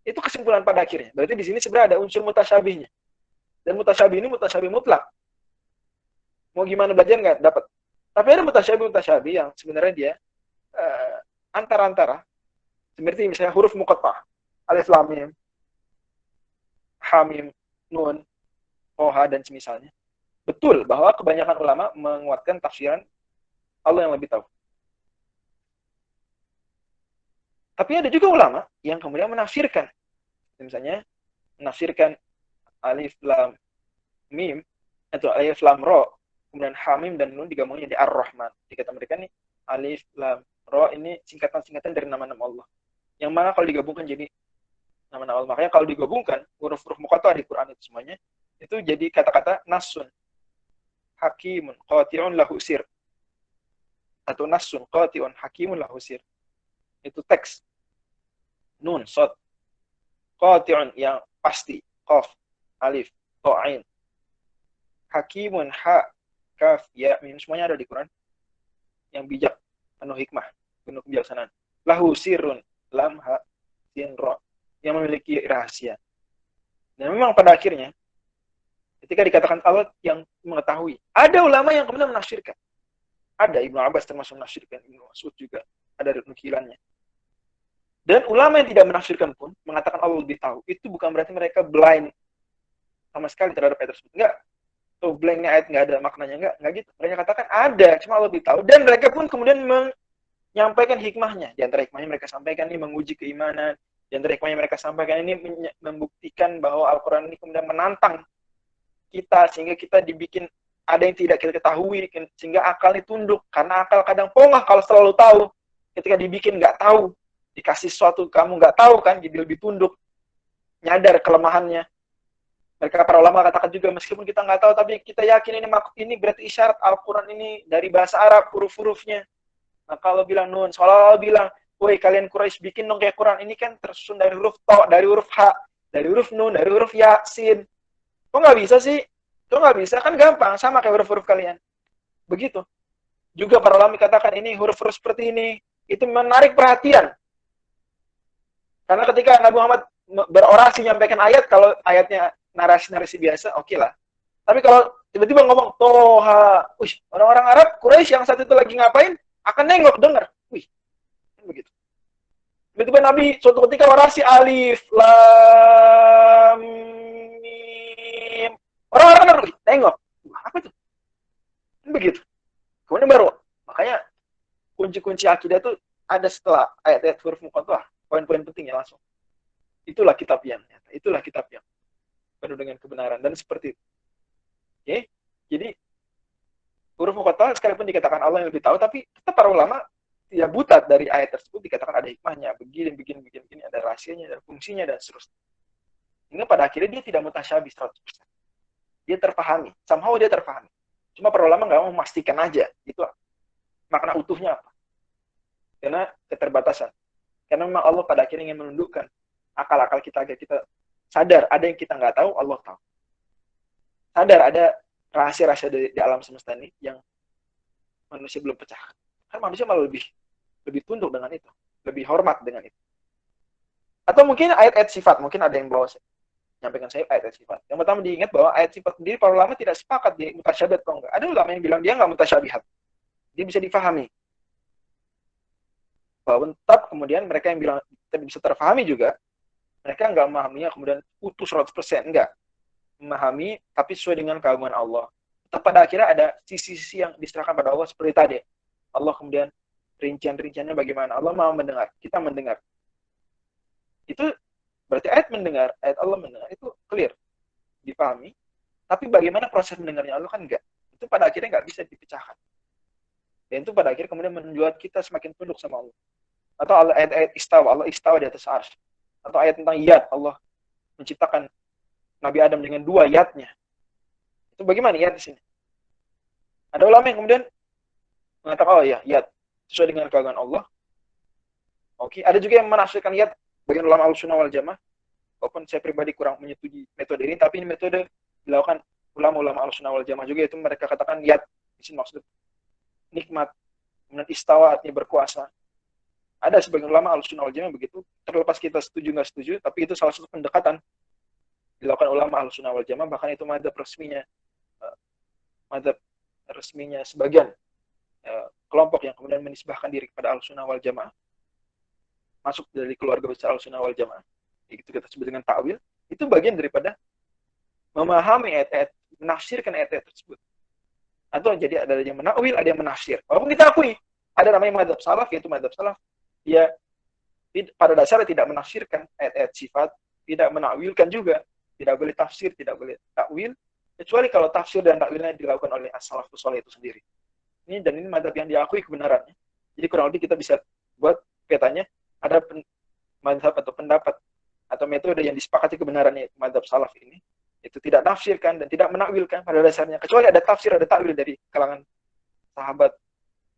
Itu kesimpulan pada akhirnya. Berarti di sini sebenarnya ada unsur mutasyabihnya. Dan mutasyabih ini mutasyabih mutlak. Mau gimana belajar nggak dapat. Tapi ada mutasyabih yang sebenarnya dia antara-antara. Seperti misalnya huruf muqatta'ah. Alif lam mim, ha mim, nun, oha dan semisalnya. Betul bahwa kebanyakan ulama menguatkan tafsiran Allah yang lebih tahu. Tapi ada juga ulama yang kemudian menafsirkan. Misalnya menafsirkan alif lam mim atau alif lam ro, kemudian hamim dan nun digabungnya jadi ar-Rahman. Dikata mereka nih alif lam ro ini singkatan-singkatan dari nama-nama Allah. Yang mana kalau digabungkan jadi nama-nama Allah. Makanya kalau digabungkan huruf-huruf muqatta'ah di Quran itu semuanya itu jadi kata-kata nasun, hakimun, qati'un lahu sir. Atau nasun, qati'un, hakimun lahu sir. Itu teks. Nun, sod. Qati'un yang pasti, qaf, alif, to'ain. Hakimun, ha, kaf, ya, mim. Semuanya ada di Quran. Yang bijak, penuh hikmah, penuh kebijaksanaan. Lahu sirun, lam, ha, sin, ro. Yang memiliki rahasia. Dan memang pada akhirnya, ketika dikatakan Allah yang mengetahui, ada ulama yang kemudian menafsirkan. Ada, Ibnu Abbas termasuk menafsirkan, Ibnu Mas'ud juga ada nukilannya. Dan ulama yang tidak menafsirkan pun mengatakan Allah lebih tahu. Itu bukan berarti mereka blind sama sekali terhadap ayat tersebut. Enggak. Tuh blanknya ayat nggak ada maknanya. Enggak gitu. Mereka katakan ada, cuma Allah lebih tahu. Dan mereka pun kemudian menyampaikan hikmahnya. Di antara hikmahnya mereka sampaikan ini menguji keimanan. Di antara hikmahnya mereka sampaikan ini membuktikan bahwa Al-Quran ini kemudian menantang kita, sehingga kita dibikin ada yang tidak kita ketahui, sehingga akal ini tunduk. Karena akal kadang pongah kalau selalu tahu. Ketika dibikin nggak tahu, dikasih sesuatu kamu nggak tahu kan, jadi lebih tunduk, nyadar kelemahannya. Mereka para ulama katakan juga, meskipun kita nggak tahu, tapi kita yakin ini berarti isyarat Al-Quran ini dari bahasa Arab, huruf-hurufnya. Nah, kalau bilang nun, seolah-olah bilang, woi kalian Quraisy bikin dong kayak Quran, ini kan tersusun dari huruf to, dari huruf ha, dari huruf nun, dari huruf ya, sin. Kok nggak bisa sih? Kok nggak bisa? Kan gampang, sama kayak huruf-huruf kalian. Begitu. Juga para ulama katakan ini huruf-huruf seperti ini, itu menarik perhatian. Karena ketika Nabi Muhammad berorasi menyampaikan ayat, kalau ayatnya narasi-narasi biasa, oke lah. Tapi kalau tiba-tiba ngomong Toha, orang-orang Arab, Quraisy yang saat itu lagi ngapain, akan nengok dengar. Begitu. Tiba-tiba Nabi suatu ketika orasi alif, lam, mim. Orang-orang nengok. Apa itu? Begitu. Kemudian baru, makanya kunci-kunci akidah itu ada setelah ayat-ayat huruf muqatta'ah, poin-poin pentingnya langsung. Itulah kitab yang nyata. Itulah kitab yang penuh dengan kebenaran. Dan seperti itu. Oke? Jadi, huruf muqatta'ah sekalipun dikatakan Allah yang lebih tahu, tapi tetap para ulama tidak buta dari ayat tersebut, dikatakan ada hikmahnya, begini, ada rahasianya, ada fungsinya, dan seterusnya. Hingga pada akhirnya dia tidak mutasyabih 100%. Dia terpahami. Somehow dia terpahami. Cuma para ulama nggak mau memastikan aja. Itu makna utuhnya apa. Karena keterbatasan. Karena memang Allah pada akhirnya ingin menundukkan akal-akal kita agar kita sadar ada yang kita nggak tahu, Allah tahu. Sadar ada rahasia-rahasia di alam semesta ini yang manusia belum pecahkan. Kan manusia malah lebih tunduk dengan itu, lebih hormat dengan itu. Atau mungkin ayat-ayat sifat, mungkin ada yang bawa nyampaikan saya ayat-ayat sifat. Yang pertama diingat bahwa ayat sifat sendiri para ulama tidak sepakat di mutasyabihat atau enggak. Ada ulama yang bilang dia enggak mutasyabihat. Dia bisa difahami. Bahwa tetap kemudian mereka yang bilang bisa terfahami juga, mereka enggak memahaminya kemudian utuh 100%, enggak. Memahami tapi sesuai dengan keagungan Allah. Tetap pada akhirnya ada sisi-sisi yang diserahkan pada Allah seperti tadi. Allah kemudian rincian-rinciannya bagaimana. Allah mau mendengar, kita mendengar. Itu berarti ayat mendengar, ayat Allah mendengar itu clear, dipahami. Tapi bagaimana proses mendengarnya Allah kan enggak. Itu pada akhirnya enggak bisa dipecahkan. Dan itu pada akhirnya kemudian membuat kita semakin tunduk sama Allah. Atau ayat-ayat istawa, Allah istawa di atas arsy. Atau ayat tentang yad, Allah menciptakan Nabi Adam dengan 2 yadnya. Itu bagaimana yad di sini? Ada ulama yang kemudian mengatakan, oh ya, yad sesuai dengan keagungan Allah. Oke, ada juga yang menafsirkan yad bagian ulama Ahlussunnah wal Jamaah. Walaupun saya pribadi kurang menyetujui metode ini, tapi ini metode dilakukan ulama-ulama Ahlussunnah wal Jamaah juga, yaitu mereka katakan yad di sini maksud nikmat, kemudian istawa artinya berkuasa. Ada sebagian ulama Ahlussunnah wal Jamaah begitu, terlepas kita setuju nggak setuju, tapi itu salah satu pendekatan dilakukan ulama Ahlussunnah wal Jamaah, bahkan itu madzhab resminya sebagian kelompok yang kemudian menisbahkan diri kepada Ahlussunnah wal Jamaah, masuk dari keluarga besar Ahlussunnah wal Jamaah, itu kita sebut dengan ta'wil. Itu bagian daripada memahami ayat-ayat, menafsirkan ayat-ayat tersebut. Atau jadi ada yang menakwil, ada yang menafsir. Walaupun kita akui ada namanya madzhab salaf, yaitu madzhab salaf, dia pada dasarnya tidak menafsirkan ayat-ayat sifat, tidak menakwilkan juga, tidak boleh tafsir, tidak boleh takwil, kecuali kalau tafsir dan takwilnya dilakukan oleh as-salafus saleh itu sendiri. Ini dan ini madzhab yang diakui kebenarannya. Jadi kurang lebih kita bisa buat petanya, ada madzhab atau pendapat atau metode yang disepakati kebenarannya madzhab salaf ini, itu tidak tafsirkan dan tidak menakwilkan pada dasarnya, kecuali ada tafsir, ada takwil dari kalangan sahabat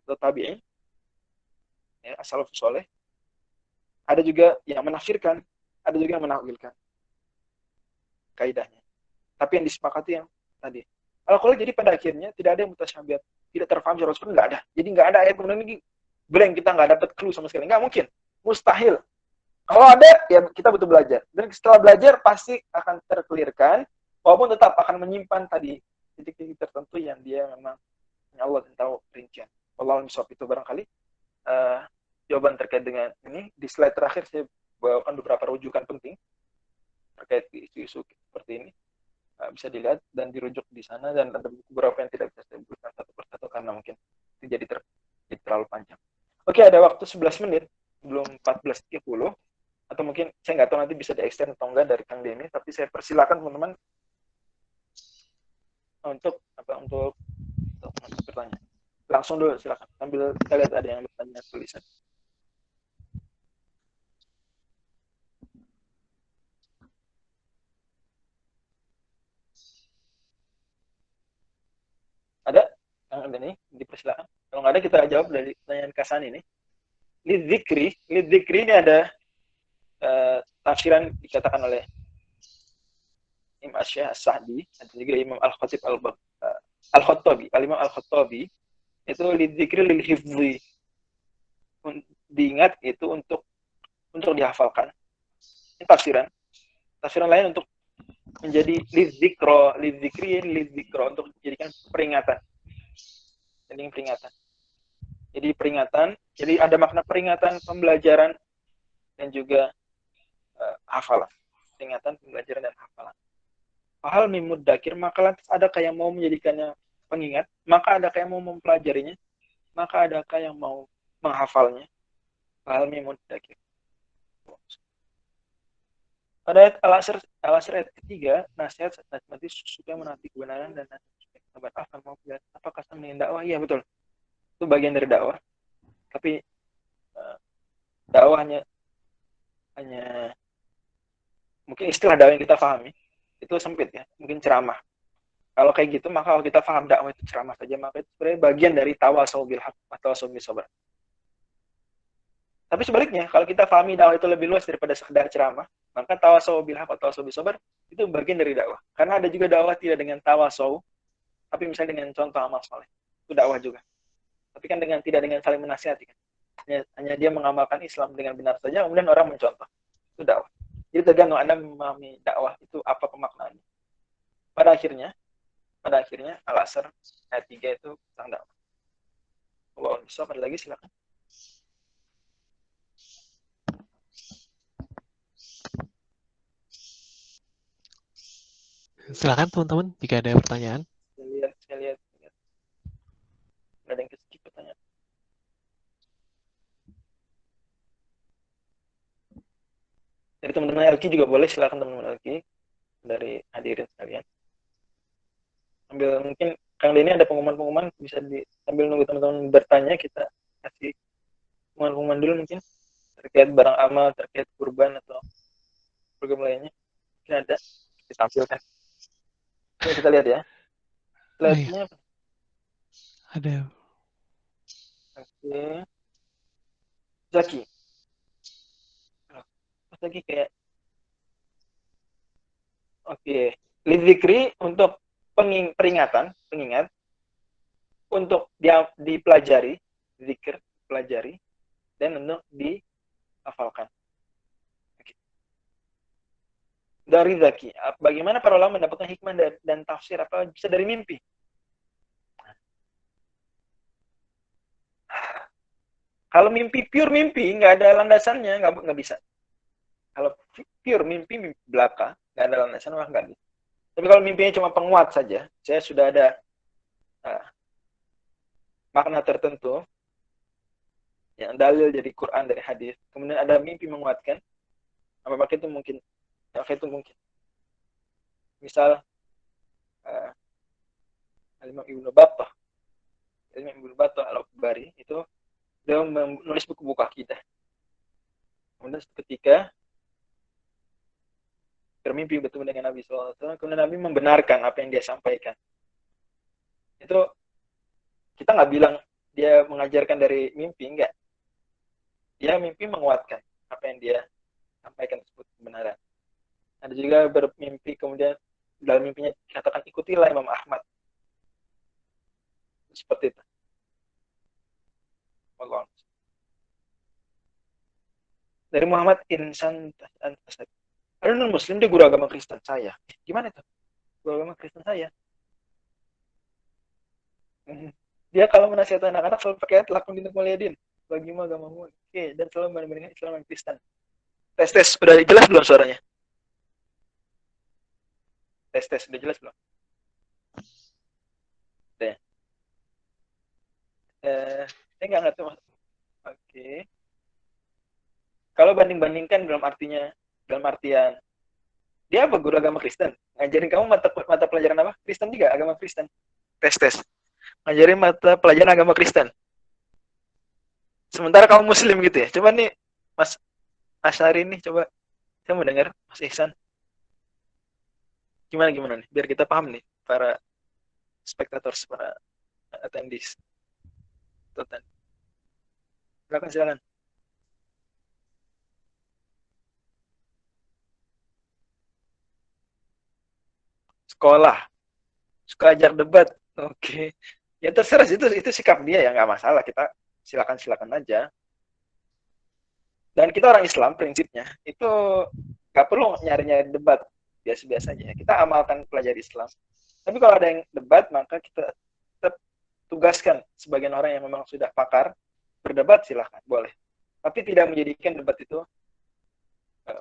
atau tabi'in, ya, as-salafus saleh. Ada juga yang menafsirkan, ada juga yang menakwilkan kaidahnya. Tapi yang disepakati yang tadi. Al-Qur'an jadi pada akhirnya tidak ada yang mutasyabihat, tidak terfaham 100%, enggak ada. Jadi enggak ada ayat kemudian ini blank, kita enggak dapat clue sama sekali. Enggak mungkin. Mustahil. Kalau ada, ya kita butuh belajar. Dan setelah belajar pasti akan terkelirkan, walaupun tetap akan menyimpan tadi titik-titik tertentu yang dia memang Allah tahu rincian. Wallahu a'lam bishawab. Itu barangkali jawaban terkait dengan ini. Di slide terakhir saya bawakan beberapa rujukan penting terkait isu-isu seperti ini. Bisa dilihat dan dirujuk di sana, dan ada beberapa yang tidak bisa saya sebutkan satu persatu karena mungkin itu jadi terlalu panjang. Oke, ada waktu 11 menit, belum 14.30, atau mungkin saya nggak tahu nanti bisa di-extend atau enggak dari Kang Denny, tapi saya persilakan teman-teman untuk masuk pertanyaan. Langsung dulu silakan. Sambil kita lihat ada yang bertanya tulisan. Ada? Yang ada nih, dipersilakan. Kalau nggak ada kita jawab dari pertanyaan Kasan ini. Lidzikri ini ada tafsiran dikatakan oleh Imam Asy As-Sa'di dan juga Imam Al-Khatib Al-Khattabi, Al-Imam Al-Khattabi itu lidzikri lil hifzi. Diingat itu untuk dihafalkan. Ini tafsiran. Tafsiran lain untuk menjadi lidzikri untuk dijadikan peringatan. Jadi peringatan. Jadi ada makna peringatan, pembelajaran dan juga hafalan. Peringatan, pembelajaran dan hafalan. Fahal mimud dakir, maka lantas adakah yang mau menjadikannya pengingat, maka adakah yang mau mempelajarinya, maka adakah yang mau menghafalnya. Fahal mimud dakir. Pada ayat Al-Asr ayat ketiga, nasihat nanti supaya menanti kebenaran dan sahabat akan mau belajar. Apakah sama dakwah? Iya betul. Itu bagian dari dakwah. Tapi dakwah hanya mungkin istilah dakwah yang kita pahami itu sempit ya, mungkin ceramah. Kalau kayak gitu, maka kalau kita paham dakwah itu ceramah saja, maka itu sebenarnya bagian dari tawasau bil haq atau tawasau bis sabr. Tapi sebaliknya, kalau kita pahami dakwah itu lebih luas daripada sekedar ceramah, maka tawasau bil haq atau tawasau bis sabr itu bagian dari dakwah. Karena ada juga dakwah tidak dengan tawasau, tapi misalnya dengan contoh amal soleh, itu dakwah juga. Tapi kan tidak dengan saling menasihati kan. Hanya dia mengamalkan Islam dengan benar saja, kemudian orang mencontoh. Itu dakwah. Jadi tergantung Anda memahami dakwah itu apa pemaknaannya. Pada akhirnya Al-Asr ayat 3 itu tentang dakwah. Allah bisa ada lagi silakan. Silakan teman-teman jika ada pertanyaan. Saya lihat. Ada yang keskip pertanyaan. Dari teman-teman LQ juga boleh, silakan teman-teman LQ dari hadirin sekalian. Sambil mungkin Kang Denny ada pengumuman bisa sambil nunggu teman-teman bertanya, kita kasih pengumuman dulu mungkin terkait barang amal, terkait kurban atau program lainnya. Mungkin ada ditampilkan. Ini kita lihat ya. Slide-nya ada. Oke. Zaki. Zaki kayak oke. Lidzikri untuk pengingat untuk dia dipelajari, zikir pelajari dan untuk dihafalkan. Oke. Dari Zaki, bagaimana para ulama mendapatkan hikmah dan tafsir apa bisa dari mimpi? Kalau mimpi pure mimpi, nggak ada landasannya, nggak bisa. Kalau pure mimpi belaka, nggak ada landasan, nggak bisa. Tapi kalau mimpinya cuma penguat saja, saya sudah ada makna tertentu, yang dalil dari Quran, dari hadis, kemudian ada mimpi menguatkan, apakah itu mungkin? Apakah itu mungkin? Misal, Imam Ibnu Battah Al-Akbari itu dia menulis buku-buku akidah. Kemudian ketika bermimpi bertemu dengan Nabi SAW, kemudian Nabi membenarkan apa yang dia sampaikan. Itu kita nggak bilang dia mengajarkan dari mimpi, enggak. Dia mimpi menguatkan apa yang dia sampaikan tersebut kebenaran. Ada juga bermimpi kemudian dalam mimpinya dikatakan ikutilah Imam Ahmad. Seperti itu. Allah. Dari Muhammad Insan ada non Muslim dia guru agama Kristen saya. Gimana itu? Guru agama Kristen saya. Dia kalau menasihati anak-anak selalu pakai ayat lakum dinuk waliyadin. Bagimu agamamu. Oke, dan selalu membandingkan Islam dan Kristen. Tes, sudah jelas belum suaranya? Tes, sudah jelas belum? Saya nggak ngerti mas. Oke. Kalau banding-bandingkan dalam artian Dia apa? Guru agama Kristen. Ngajarin kamu mata pelajaran apa? Kristen juga, agama Kristen. Tes. Ngajarin mata pelajaran agama Kristen. Sementara kamu Muslim gitu ya. Coba nih, Mas Asyari nih, coba. Saya mau dengar, Mas Ihsan. Gimana nih? Biar kita paham nih, para spectators, para attendees. Silakan. Sekolah. Suka ajak debat. Oke. Ya terserah, itu sikap dia ya, nggak masalah. Kita silakan aja. Dan kita orang Islam prinsipnya itu nggak perlu nyari debat, biasa-biasa aja. Kita amalkan pelajari Islam. Tapi kalau ada yang debat, maka kita tetap tugaskan sebagian orang yang memang sudah pakar berdebat, silahkan, boleh. Tapi tidak menjadikan debat itu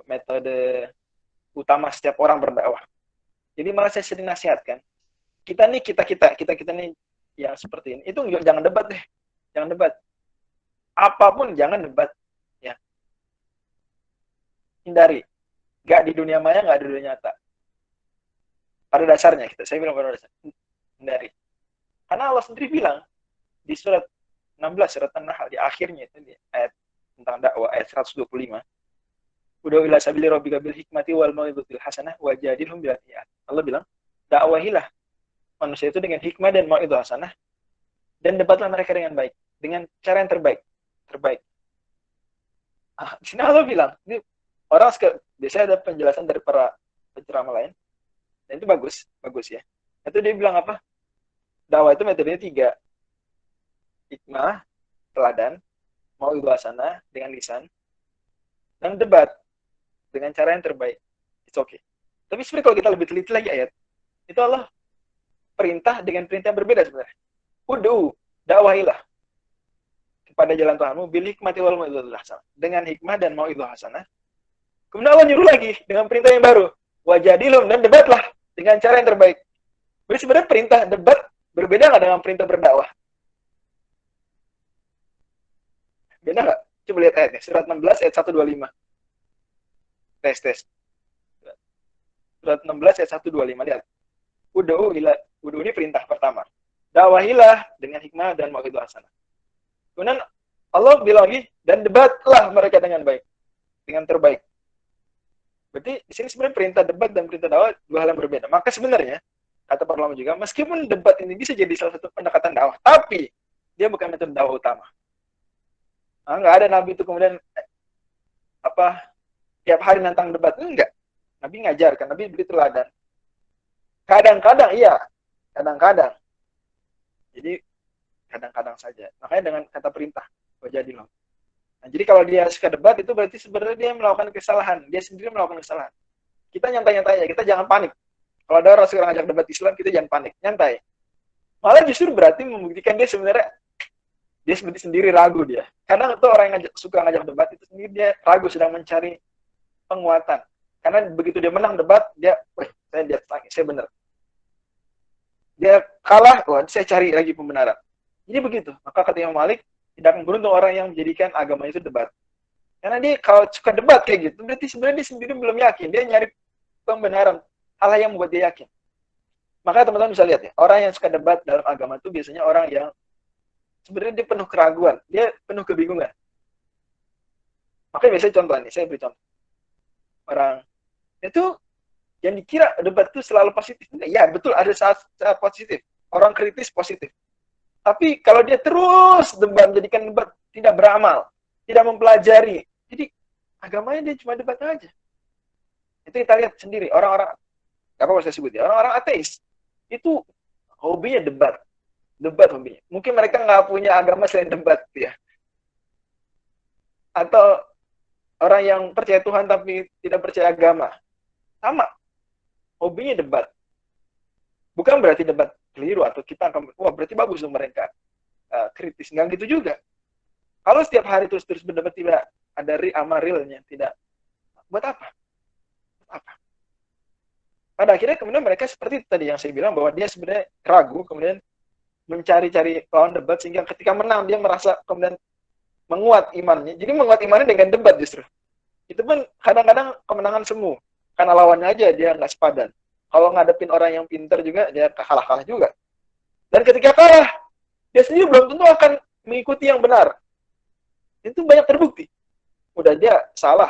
metode utama setiap orang berdakwah. Jadi malah saya sering nasihatkan, kita nih yang seperti ini, itu jangan debat deh. Jangan debat. Apapun jangan debat. Ya. Hindari. Gak di dunia maya, gak di dunia nyata. Pada dasarnya, saya bilang pada dasarnya. Hindari. Karena Allah sendiri bilang, di surat 16, surat An-Nahl, di akhirnya itu, di ayat tentang dakwah, ayat 125. Udah ila sabili rabbika bil hikmati wal mau'izatil hasanah wajadilhum bil hikmah. Allah bilang, dakwahilah manusia itu dengan hikmah dan mau'izah hasanah, dan debatlah mereka dengan baik, dengan cara yang terbaik. Di sini Allah bilang, ini orang biasanya ada penjelasan dari para penceramah lain, dan itu bagus ya. Itu dia bilang apa? Dakwah itu metodenya 3. Hikmah, teladan, mau'izah hasanah dengan lisan, dan debat dengan cara yang terbaik. It's okay. Tapi sebenarnya kalau kita lebih teliti lagi ayat, itu Allah perintah dengan perintah yang berbeda sebenarnya. Ud'u, dakwahilah kepada jalan Tuhanmu bil hikmati wal mau'izatil hasanah, dengan hikmah dan mau'izah hasanah. Kemudian Allah nyuruh lagi dengan perintah yang baru, wajadilhum, dan debatlah dengan cara yang terbaik. Jadi sebenarnya perintah debat berbeda nggak dengan perintah berdakwah? Beda nggak? Coba lihat ayatnya, surat 16 ayat 125. Tes. Surat 16 ayat 125, lihat. Ud'u ini perintah pertama. Dakwahilah dengan hikmah dan mau'izah hasanah. Kemudian Allah bilang lagi, dan debatlah mereka dengan baik, dengan terbaik. Berarti di sini sebenarnya perintah debat dan perintah dakwah dua hal yang berbeda. Maka sebenarnya kata para ulama juga, meskipun debat ini bisa jadi salah satu pendekatan dakwah, tapi dia bukan metode dakwah utama. Nggak ada nabi itu kemudian tiap hari nantang debat, enggak. Nabi ngajarkan, Nabi beri teladan. Kadang-kadang iya, kadang-kadang. Jadi kadang-kadang saja. Makanya dengan kata perintah, wajadilhum. Nah, jadi kalau dia suka debat, itu berarti sebenarnya dia melakukan kesalahan. Dia sendiri melakukan kesalahan. Kita nyantai-nyantai aja, kita jangan panik. Kalau ada orang sekarang ngajak debat Islam, kita jangan panik, nyantai. Malah justru berarti membuktikan dia sebenarnya sendiri ragu dia. Kadang itu orang yang suka ngajak debat itu sendiri dia ragu, sedang mencari penguatan. Karena begitu dia menang debat, saya lihat lagi, saya benar. Dia kalah, saya cari lagi pembenaran. Jadi begitu. Maka kata Imam Malik, tidak akan beruntung orang yang menjadikan agama itu debat. Karena dia kalau suka debat kayak gitu, berarti sebenarnya dia sendiri belum yakin. Dia nyari pembenaran, hal yang membuat dia yakin. Maka teman-teman bisa lihat ya, orang yang suka debat dalam agama itu biasanya orang yang sebenarnya dia penuh keraguan, dia penuh kebingungan. Makanya biasanya contoh nih, saya beri contoh. Orang itu yang dikira debat itu selalu positif. Ya betul, ada saat positif. Orang kritis positif. Tapi kalau dia terus menjadikan debat tidak beramal, tidak mempelajari, jadi agamanya dia cuma debat aja. Itu kita lihat sendiri, orang-orang, apa saya sebut ya, orang-orang ateis, itu hobinya debat hobinya. Mungkin mereka nggak punya agama selain debat ya. Atau orang yang percaya Tuhan tapi tidak percaya agama, sama, hobinya debat. Bukan berarti debat keliru atau kita akan, berarti bagus dong mereka kritis. Nggak gitu juga. Kalau setiap hari terus berdebat tidak ada amalnya, tidak, buat apa? Pada akhirnya kemudian mereka seperti tadi yang saya bilang, bahwa dia sebenarnya ragu, kemudian mencari-cari lawan debat, sehingga ketika menang dia merasa kemudian menguat imannya. Jadi menguat imannya dengan debat justru. Itu pun kadang-kadang kemenangan semu. karena lawannya aja dia nggak sepadan. Kalau ngadepin orang yang pintar juga dia kalah juga. Dan ketika kalah, dia sendiri belum tentu akan mengikuti yang benar. Itu banyak terbukti. Udah dia salah,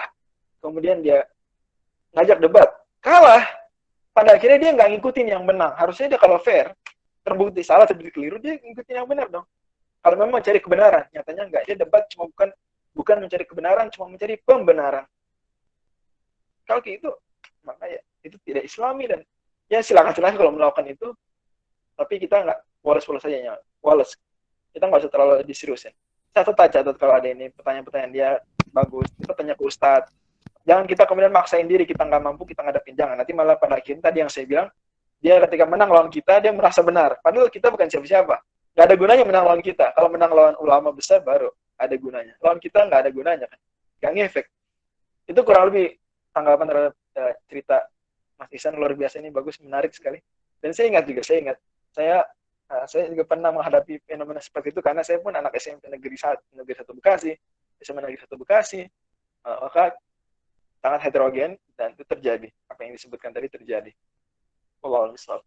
kemudian dia ngajak debat, kalah. Pada akhirnya dia nggak ngikutin yang benar. Harusnya dia kalau fair, terbukti salah, terbukti keliru, dia ngikutin yang benar dong. Kalau memang mencari kebenaran, nyatanya enggak. Dia debat cuma bukan mencari kebenaran, cuma mencari pembenaran. Kalau kayak itu, makanya itu tidak Islami dan ya silakan kalau melakukan itu, tapi kita nggak woles-woles saja ya, woles. Kita nggak usah terlalu diseriusin. Catat kalau ada ini pertanyaan-pertanyaan dia bagus, kita tanya ke Ustadz. Jangan kita kemudian maksain diri, kita nggak mampu, kita ngadepin. Jangan, nanti malah pada akhirnya tadi yang saya bilang, dia ketika menang lawan kita, dia merasa benar. Padahal kita bukan siapa-siapa. Nggak ada gunanya menang lawan kita. Kalau menang lawan ulama besar, baru ada gunanya. Lawan kita nggak ada gunanya kan. Nggak ngefek. Itu kurang lebih tanggapan terhadap cerita Mas Ihsan, luar biasa, ini bagus, menarik sekali. Dan saya ingat, saya juga pernah menghadapi fenomena seperti itu, karena saya pun anak SMP Negeri 1 Bekasi, SMA Negeri 1 Bekasi, maka sangat heterogen, dan itu terjadi. Apa yang disebutkan tadi terjadi. Wallahu a'lam.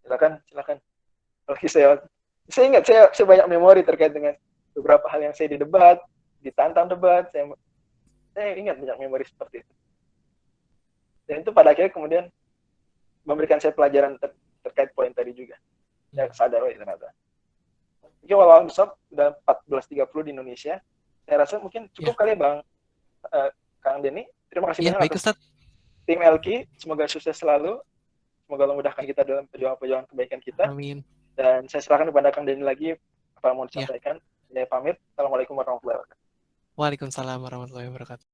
Silakan. Lagi saya ingat, saya banyak memori terkait dengan beberapa hal yang saya ditantang debat, saya ingat banyak memori seperti itu. Dan itu pada akhirnya kemudian memberikan saya pelajaran terkait poin tadi juga. Saya sadar ternyata. Oke, walau sudah 14.30 di Indonesia. Saya rasa mungkin cukup kali Bang Kang Denny. Terima kasih banyak baik, Ustaz. Tim LQ. Semoga sukses selalu. Semoga Allah mudahkan kita dalam perjuangan kebaikan kita. Amin. Dan saya serahkan kepada Kang Denny lagi apa yang mau disampaikan. Saya pamit. Assalamualaikum warahmatullahi wabarakatuh. Waalaikumsalam warahmatullahi wabarakatuh.